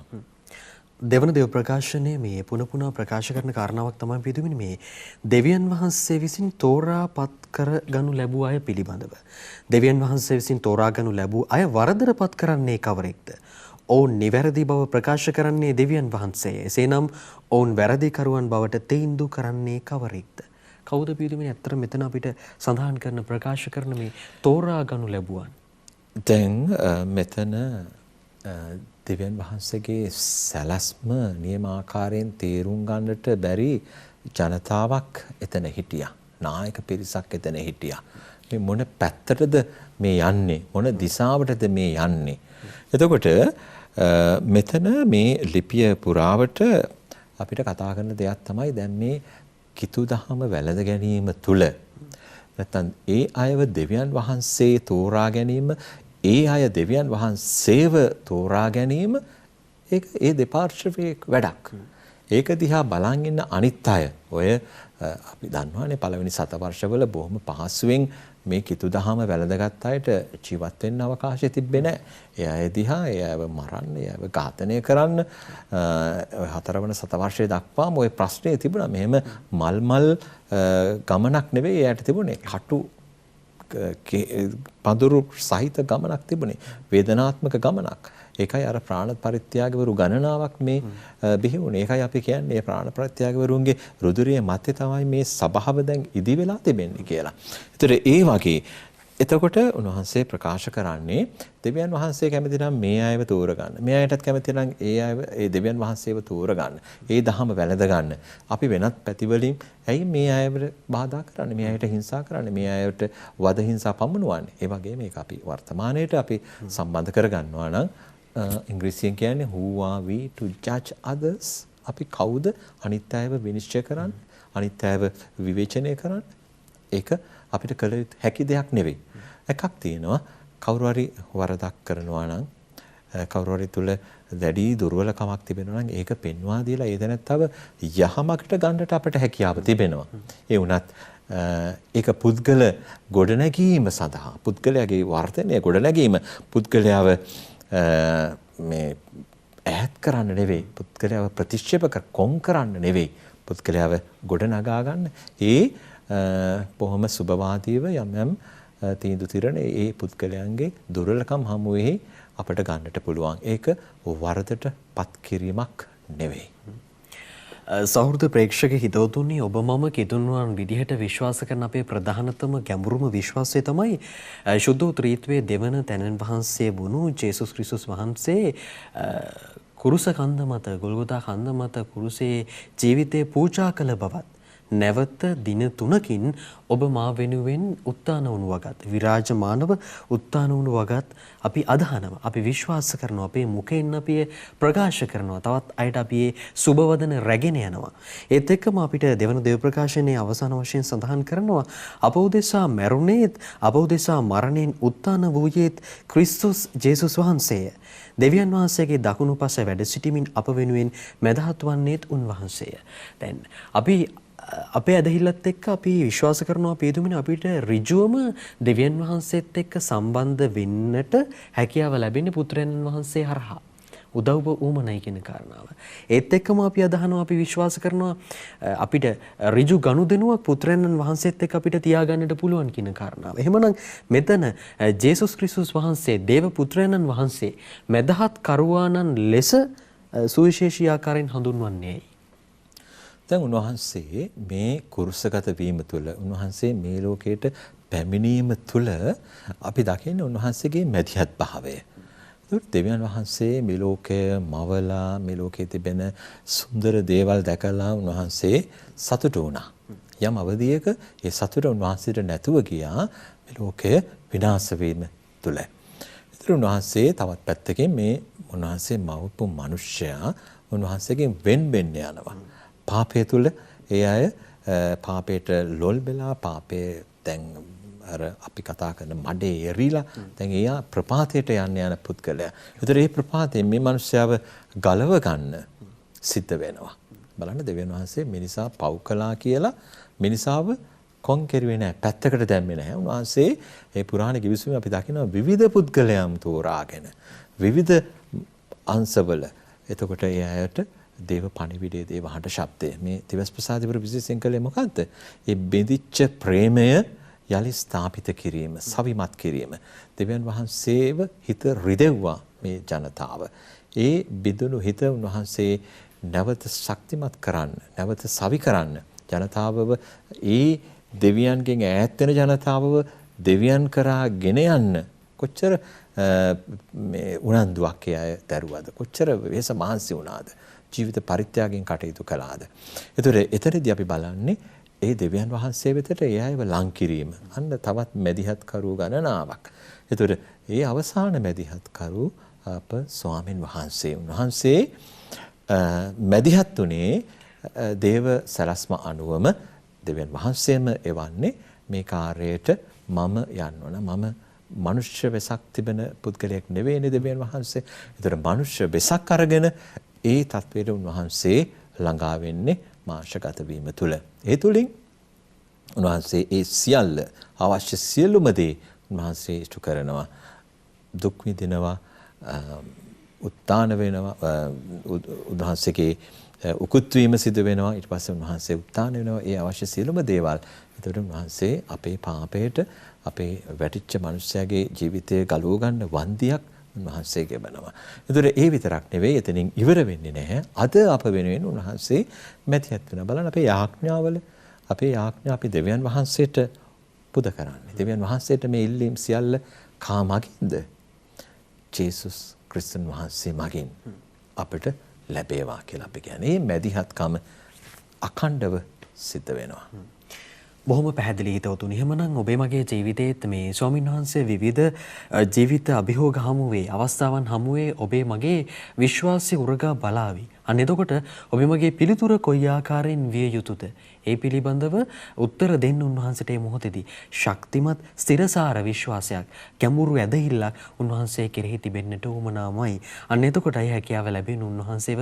දෙවන දේව ප්‍රකාශනයේ මේ පුන ප්‍රකාශ කරන කාරණාවක් තමයි පිටුමිනි මේ දෙවියන් වහන්සේ විසින් තෝරාපත් කරගනු ලැබූ අය පිළිබඳව. දෙවියන් වහන්සේ විසින් තෝරාගනු ලැබූ අය වරදටපත් කරන්නේ කවරෙක්ද? ඔවුන් නිවැරදි බව ප්‍රකාශ කරන්නේ දෙවියන් වහන්සේ. එසේනම් ඔවුන් වැරදිකරුවන් බවට තීන්දුව කරන්නේ කවරෙක්ද? කවුද පිටුමිනි ඇත්තට මෙතන අපිට සඳහන් කරන ප්‍රකාශ කරන මේ තෝරාගනු ලැබුවන්? දැන් මෙතන දෙවියන් වහන්සේගේ සැලැස්ම නියමාකාරයෙන් තේරුම් ගන්නට බැරි ජනතාවක් එතන හිටියා. නායක පිරිසක් එතන හිටියා. මේ මොන පැත්තටද මේ යන්නේ? මොන දිශාවටද මේ යන්නේ? එතකොට මෙතන මේ ලිපිය පුරාවට අපිට කතා කරන දෙයක් තමයි දැන් මේ කිතු දහම වැළඳ ගැනීම තුල නැත්නම් ඒ අයව දෙවියන් වහන්සේ තෝරා ගැනීම ඒ අය දෙවියන් වහන්සේව තෝරා ගැනීම ඒක ඒ දෙපාර්ශ්වයේ වැඩක්. ඒක දිහා බලන් ඉන්න අනිත් අය ඔය අපි දන්නවානේ පළවෙනි සතවර්ෂවල බොහොම පහසුවෙන් මේ කිතු දහම වැළඳගත් අයට ජීවත් වෙන්න අවකාශය තිබ්බේ නැහැ. ඒ අය දිහා ඒ අයව මරන්න, ඒ අයව ඝාතනය කරන්න ඔය හතරවන සතවර්ෂයේ දක්වාම ওই ප්‍රශ්නේ තිබුණා. මෙහෙම මල් ගමනක් නෙවෙයි එයාට තිබුණේ. කටු පඳුරු සහිත ගමනක් තිබුණේ. වේදනාත්මක ගමනක්. ඒකයි අර ප්‍රාණ පරිත්‍යාගවරු ගණනාවක් මේ බිහි වුණේ. ඒකයි අපි කියන්නේ ප්‍රාණ පරිත්‍යාගවරුන්ගේ රුධිරයේ මැත්තේ තමයි මේ සබාව දැන් ඉදි වෙලා තිබෙන්නේ කියලා. ඒතර ඒ වගේ එතකොට උන්වහන්සේ ප්‍රකාශ කරන්නේ දෙවියන් වහන්සේ කැමති නම් මේ අයව තෝරගන්න. මේ අයටත් කැමති නම් ඒ අයව ඒ දෙවියන් වහන්සේව තෝරගන්න. ඒ දහම වැළඳ ගන්න. අපි වෙනත් පැතිවලින් ඇයි මේ අයව බාධා කරන්නේ? මේ අයට හිංසා කරන්නේ? මේ අයට වද හිංසා පමුණුවන්නේ? ඒ වගේ මේක අපි වර්තමානයේට අපි සම්බන්ධ කරගන්නවා නම් ඉංග්‍රීසියෙන් කියන්නේ who are we to judge others? අපි කවුද අනිත් අයව විනිශ්චය කරන්නේ? අනිත් අයව විවේචනය කරන්නේ? ඒක අපිට කළ යුතු හැකි දෙයක් නෙවෙයි. එකක් තියෙනවා කවුරු හරි වරදක් කරනවා නම් කවුරු හරි තුල දැඩි දුර්වලකමක් තිබෙනවා නම් ඒක පෙන්වා දීලා ඒ දැනත්තව යහමකට ගන්නට අපිට හැකියාව තිබෙනවා. ඒ වුණත් ඒක පුද්ගල ගොඩනැගීම සඳහා පුද්ගලයාගේ වර්ධනය ගොඩනැගීම පුද්ගලයාව මේ ඈත් කරන්න නෙවෙයි පුද්ගලයාව ප්‍රතික්ෂේප කොන් කරන්න නෙවෙයි පුද්ගලයාව ගොඩනගා ගන්න ඒ බොහොම සුබවාදීව යම් තීන්දුව తీරන ඒ පුද්ගලයන්ගේ දුර්වලකම් හමුවේ අපිට ගන්නට පුළුවන්. ඒක වරදට පත් කිරීමක් නෙවෙයි. සහෘද ප්‍රේක්ෂක හිතවතුනි ඔබ මම කිතුන්වන් විදිහට විශ්වාස කරන අපේ ප්‍රධානතම ගැඹුරුම විශ්වාසය තමයි ශුද්ධ ත්‍රිත්වයේ දෙවන තැනන් වහන්සේ වුණු ජේසුස් ක්‍රිස්තුස් වහන්සේ කුරුස කන්ද මත ගොල්ගොතා කන්ද මත කුරුසේ ජීවිතේ පූජා කළ බවත් නැවත දින 3කින් ඔබ මා වෙනුවෙන් උත්තාන වුණු වගත් විරාජමානව උත්තාන වුණු වගත් අපි අදහනවා අපි විශ්වාස කරනවා අපේ මුඛයෙන් අපි ප්‍රකාශ කරනවා තවත් අයට අපි සුබවදන රැගෙන යනවා ඒත් එක්කම අපිට දෙවන දේව ප්‍රකාශනයේ අවසාන වශයෙන් සඳහන් කරනවා අප උදෙසා මැරුණේත් අප උදෙසා මරණයෙන් උත්තාන වූයේත් ක්‍රිස්තුස් ජේසුස් වහන්සේය දෙවියන් වහන්සේගේ දකුණු පස වැඩ සිටීමින් අප වෙනුවෙන් මැදහත් වන්නේත් උන්වහන්සේය දැන් අපි අපේ ඇදහිල්ලත් එක්ක අපි විශ්වාස කරනවා පියතුමිනි අපිට ඍජුවම දෙවියන් වහන්සේත් එක්ක සම්බන්ධ වෙන්නට හැකියාව ලැබෙන්නේ පුත්‍රයන් වහන්සේ හරහා. උදව්ව ඌමනයි කියන කාරණාව. ඒත් එක්කම අපි අදහනවා අපි විශ්වාස කරනවා අපිට ඍජු ගනුදෙනුවක් පුත්‍රයන්න් වහන්සේත් එක්ක අපිට තියාගන්නට පුළුවන් කියන කාරණාව. එහෙමනම් මෙතන ජේසුස් ක්‍රිස්තුස් වහන්සේ දේව පුත්‍රයන්න් වහන්සේ මදහත් කරුවානන් ලෙස සුවිශේෂී ආකාරයෙන් හඳුන්වන්නේ. දැන් උන්වහන්සේ මේ කුරුසගත වීම තුළ උන්වහන්සේ මේ ලෝකයට පැමිණීම තුළ අපි දකින්නේ උන්වහන්සේගේ මැදිහත් භාවය. ඒත් දෙවියන් වහන්සේ මේ ලෝකය මවලා මේ ලෝකයේ තිබෙන සුන්දර දේවල් දැකලා උන්වහන්සේ සතුටු වුණා. යම් අවධියක ඒ සතුට උන්වහන්සේට නැතුව ගියා මේ ලෝකය විනාශ වීම තුළ. ඒතර උන්වහන්සේ තවත් පැත්තකින් මේ උන්වහන්සේ මවපු මිනිසයා උන්වහන්සේගෙන් වෙන් යනවා. පාපය තුළ ඒ අය පාපයට ලොල් වෙලා පාපේ දැන් අර අපි කතා කරන මඩේ එරිලා දැන් එයා ප්‍රපාතයට යන පුද්ගලයා. ඒතර මේ ප්‍රපාතයෙන් මේ මිනිස්යාව ගලව ගන්න සිද්ධ වෙනවා. බලන්න දෙවියන් වහන්සේ මිනිසා පව් කළා කියලා මිනිසාව කොන් කෙරුවේ නැහැ. පැත්තකට දැම්මේ නැහැ. උන්වහන්සේ මේ පුරාණ කිවිසුමේ අපි දකිනවා විවිධ පුද්ගලයන් තෝරාගෙන විවිධ අංශවල. එතකොට ඒ අයට දේව පණිවිඩයේ දේව හඬ ශබ්දය මේ දිවස් ප්‍රසාදිවර විශේෂයෙන් කළේ මොකද්ද? ඒ බෙදිච්ච ප්‍රේමය යලි ස්ථාපිත කිරීම, සවිමත් කිරීම. දෙවියන් වහන්සේව හිත රිදෙව්වා මේ ජනතාව. ඒ බිඳුණු හිත උන්වහන්සේ නැවත ශක්තිමත් කරන්න, නැවත සවි කරන්න ජනතාවව ඒ දෙවියන්ගෙන් ඈත් වෙන ජනතාවව දෙවියන් කරා ගෙන යන්න කොච්චර මේ උනන්දුවක් ඒ අය දරුවද, කොච්චර වෙහස මහන්සි වුණාද, ජීවිත පරිත්‍යාගයෙන් කටයුතු කළාද. ඒතර එතනදී අපි බලන්නේ ඒ දෙවියන් වහන්සේ වෙතට ඒ අයව ලං කිරීම. අන්න තවත් මැදිහත් කරු ගණනාවක්. ඒතර ඒ අවසාන මැදිහත් කරු අප ස්වාමින් වහන්සේ. උන්වහන්සේ මැදිහත් උනේ දේව සලස්ම අනුවම දෙවියන් වහන්සේම එවන්නේ මේ කාර්යයට මම යන්න ඕන. මම මනුෂ්‍ය වෙසක් තිබෙන පුද්ගලයෙක් නෙවෙයිනේ දෙවියන් වහන්සේ. ඒතර මනුෂ්‍ය වෙසක් අරගෙන ඒ තත්වයට උන්වහන්සේ ළඟා වෙන්නේ මාංශගත වීම තුළ. ඒ තුළින් උන්වහන්සේ ඒ සියල්ල අවශ්‍ය සියලුම දේ උන්වහන්සේ ඉෂ්ට කරනවා. දුක් විඳිනවා, උත්තාන වෙනවා, උන්වහන්සේගේ උකුත් වීම සිදු වෙනවා. ඊට පස්සේ උන්වහන්සේ උත්තාන වෙනවා. ඒ අවශ්‍ය සියලුම දේවල්. ඒතකොට උන්වහන්සේ අපේ පාපයට අපේ වැටිච්ච මිනිස්යාගේ ජීවිතය ගලව ගන්න වන්දියක් උන්වහන්සේ ගෙවනවා. ඒතර ඒ විතරක් නෙවෙයි එතනින් ඉවර වෙන්නේ නැහැ. අද අප වෙනුවෙන් උන්වහන්සේ මැදිහත් වෙනවා. බලන්න අපේ යාඥාවල අපේ යාඥා අපි දෙවියන් වහන්සේට පුද කරන්නේ. දෙවියන් වහන්සේට මේ ඉල්ලීම් සියල්ල කාමගින්ද? ජේසුස් ක්‍රිස්තුන් වහන්සේ මගින් අපිට ලැබේවා කියලා අපි කියන්නේ. මේ මැදිහත්කම අඛණ්ඩව සිද්ධ වෙනවා. බොහොම පැහැදිලි හිතවතුනි. එහෙමනම් ඔබේ මගේ ජීවිතයේත් මේ ස්වාමීන් වහන්සේ විවිධ ජීවිත අභියෝග හමුවේ අවස්ථාවන් හමුවේ ඔබේ මගේ විශ්වාසය උරගා බලාවි. අන්න එතකොට ඔබේ මගේ පිළිතුර කොයි ආකාරයෙන් විය යුතුද? ඒ පිළිබඳව උත්තර දෙන්න උන්වහන්සේට මේ මොහොතේදී ශක්තිමත් ස්ථිරසාර විශ්වාසයක්, ගැඹුරු ඇදහිල්ලක් උන්වහන්සේ කෙරෙහි තිබෙන්නට උවමනාමයි. අන්න එතකොටයි හැකියාව ලැබෙන උන්වහන්සේව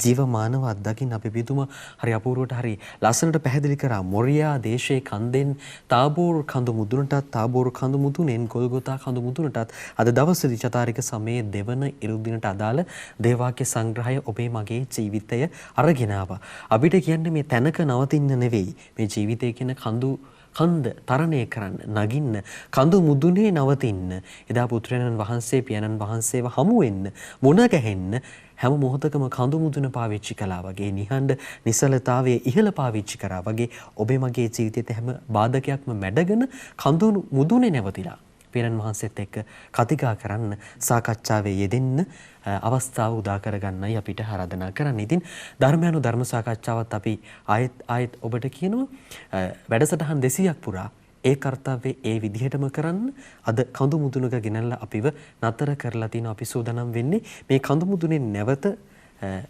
ජීවමානව අත්දකින්න අපි පිටුම හරි අපූර්වට හරි ලස්සනට පැහැදිලි කරා. මොරියා දේශයේ කන්දෙන් තාබෝර් කඳු මුදුනටත්, තාබෝර් කඳු මුදුනෙන් ගොල්ගොතා කඳු මුදුනටත් අද දවසේදී චතාරික සමයේ දෙවන ඉරුදිනට අදාළ දේවාක්‍ය සංග්‍රහය ඔබේ මගේ ජීවිතය අරගෙන ආවා. අපිට කියන්නේ මේ තැනක නවතින්න නෙවෙයි. මේ ජීවිතය කියන කන්ද තරණය කරන්න, නගින්න, කඳු මුදුනේ නවතින්න. එදා පුත්‍රයන්න් වහන්සේ පියාණන් වහන්සේව හමු වෙන්න, මුණ ගැහෙන්න හැම මොහොතකම කඳු මුදුන පාවිච්චි කළා වගේ, නිහඬ නිසලතාවයේ ඉහළ පාවිච්චි කරා වගේ ඔබේ මගේ ජීවිතයේ හැම බාධකයක්ම මැඩගෙන කඳු මුදුනේ නැවතිලා පියාණන් වහන්සේත් එක්ක කතිකා කරන්න, සාකච්ඡාවේ යෙදෙන්න අවස්ථාව උදා කරගන්නයි අපිට ආරාධනා කරන්නේ. ඉතින් ධර්මයන්ු ධර්ම සාකච්ඡාවත් අපි ආයෙත් ඔබට කියනවා වැඩසටහන් 200ක් පුරා ඒ කාර්යය ඒ විදිහටම කරන්න. අද කඳු මුදුනක ගෙනල්ලා අපිව නතර කරලා තිනවා. අපි සූදානම් වෙන්නේ මේ කඳු මුදුනේ නැවත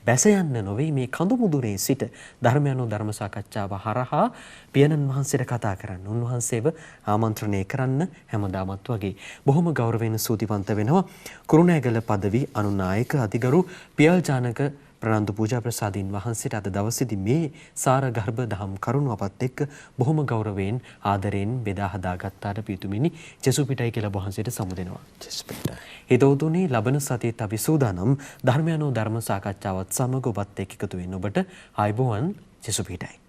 බැස යන්න නොවේ, මේ කඳු මුදුනේ සිට ධර්මයන්ු ධර්ම සාකච්ඡාව හරහා පියාණන් වහන්සේට කතා කරන්න, උන්වහන්සේව ආමන්ත්‍රණය කරන්න හැමදාමත් වගේ බොහොම ගෞරවයෙන් සූතිවන්ත වෙනවා කුරුණෑගල පදවි අනුනායක අතිගරු පියල් ජානක ප්‍රනන්දු පූජා ප්‍රසාදීන් වහන්සේට අද දවසේදී මේ සාර ගර්භ දහම් කරුණ අපත් එක්ක බොහොම ගෞරවයෙන් ආදරයෙන් බෙදා හදා ගත්තාට පියතුමිනි ජෙසුපිටයි කියලා වහන්සේට සමුදෙනවා. ජෙසුපිටයි. හිතවතුනි ලබන සතියේත් අපි සූදානම් ධර්මයන්ෝ ධර්ම සාකච්ඡාවත් සමග ඔබත් එක්ක එකතු වෙන්න ඔබට ආයුබෝවන් ජෙසුපිටයි.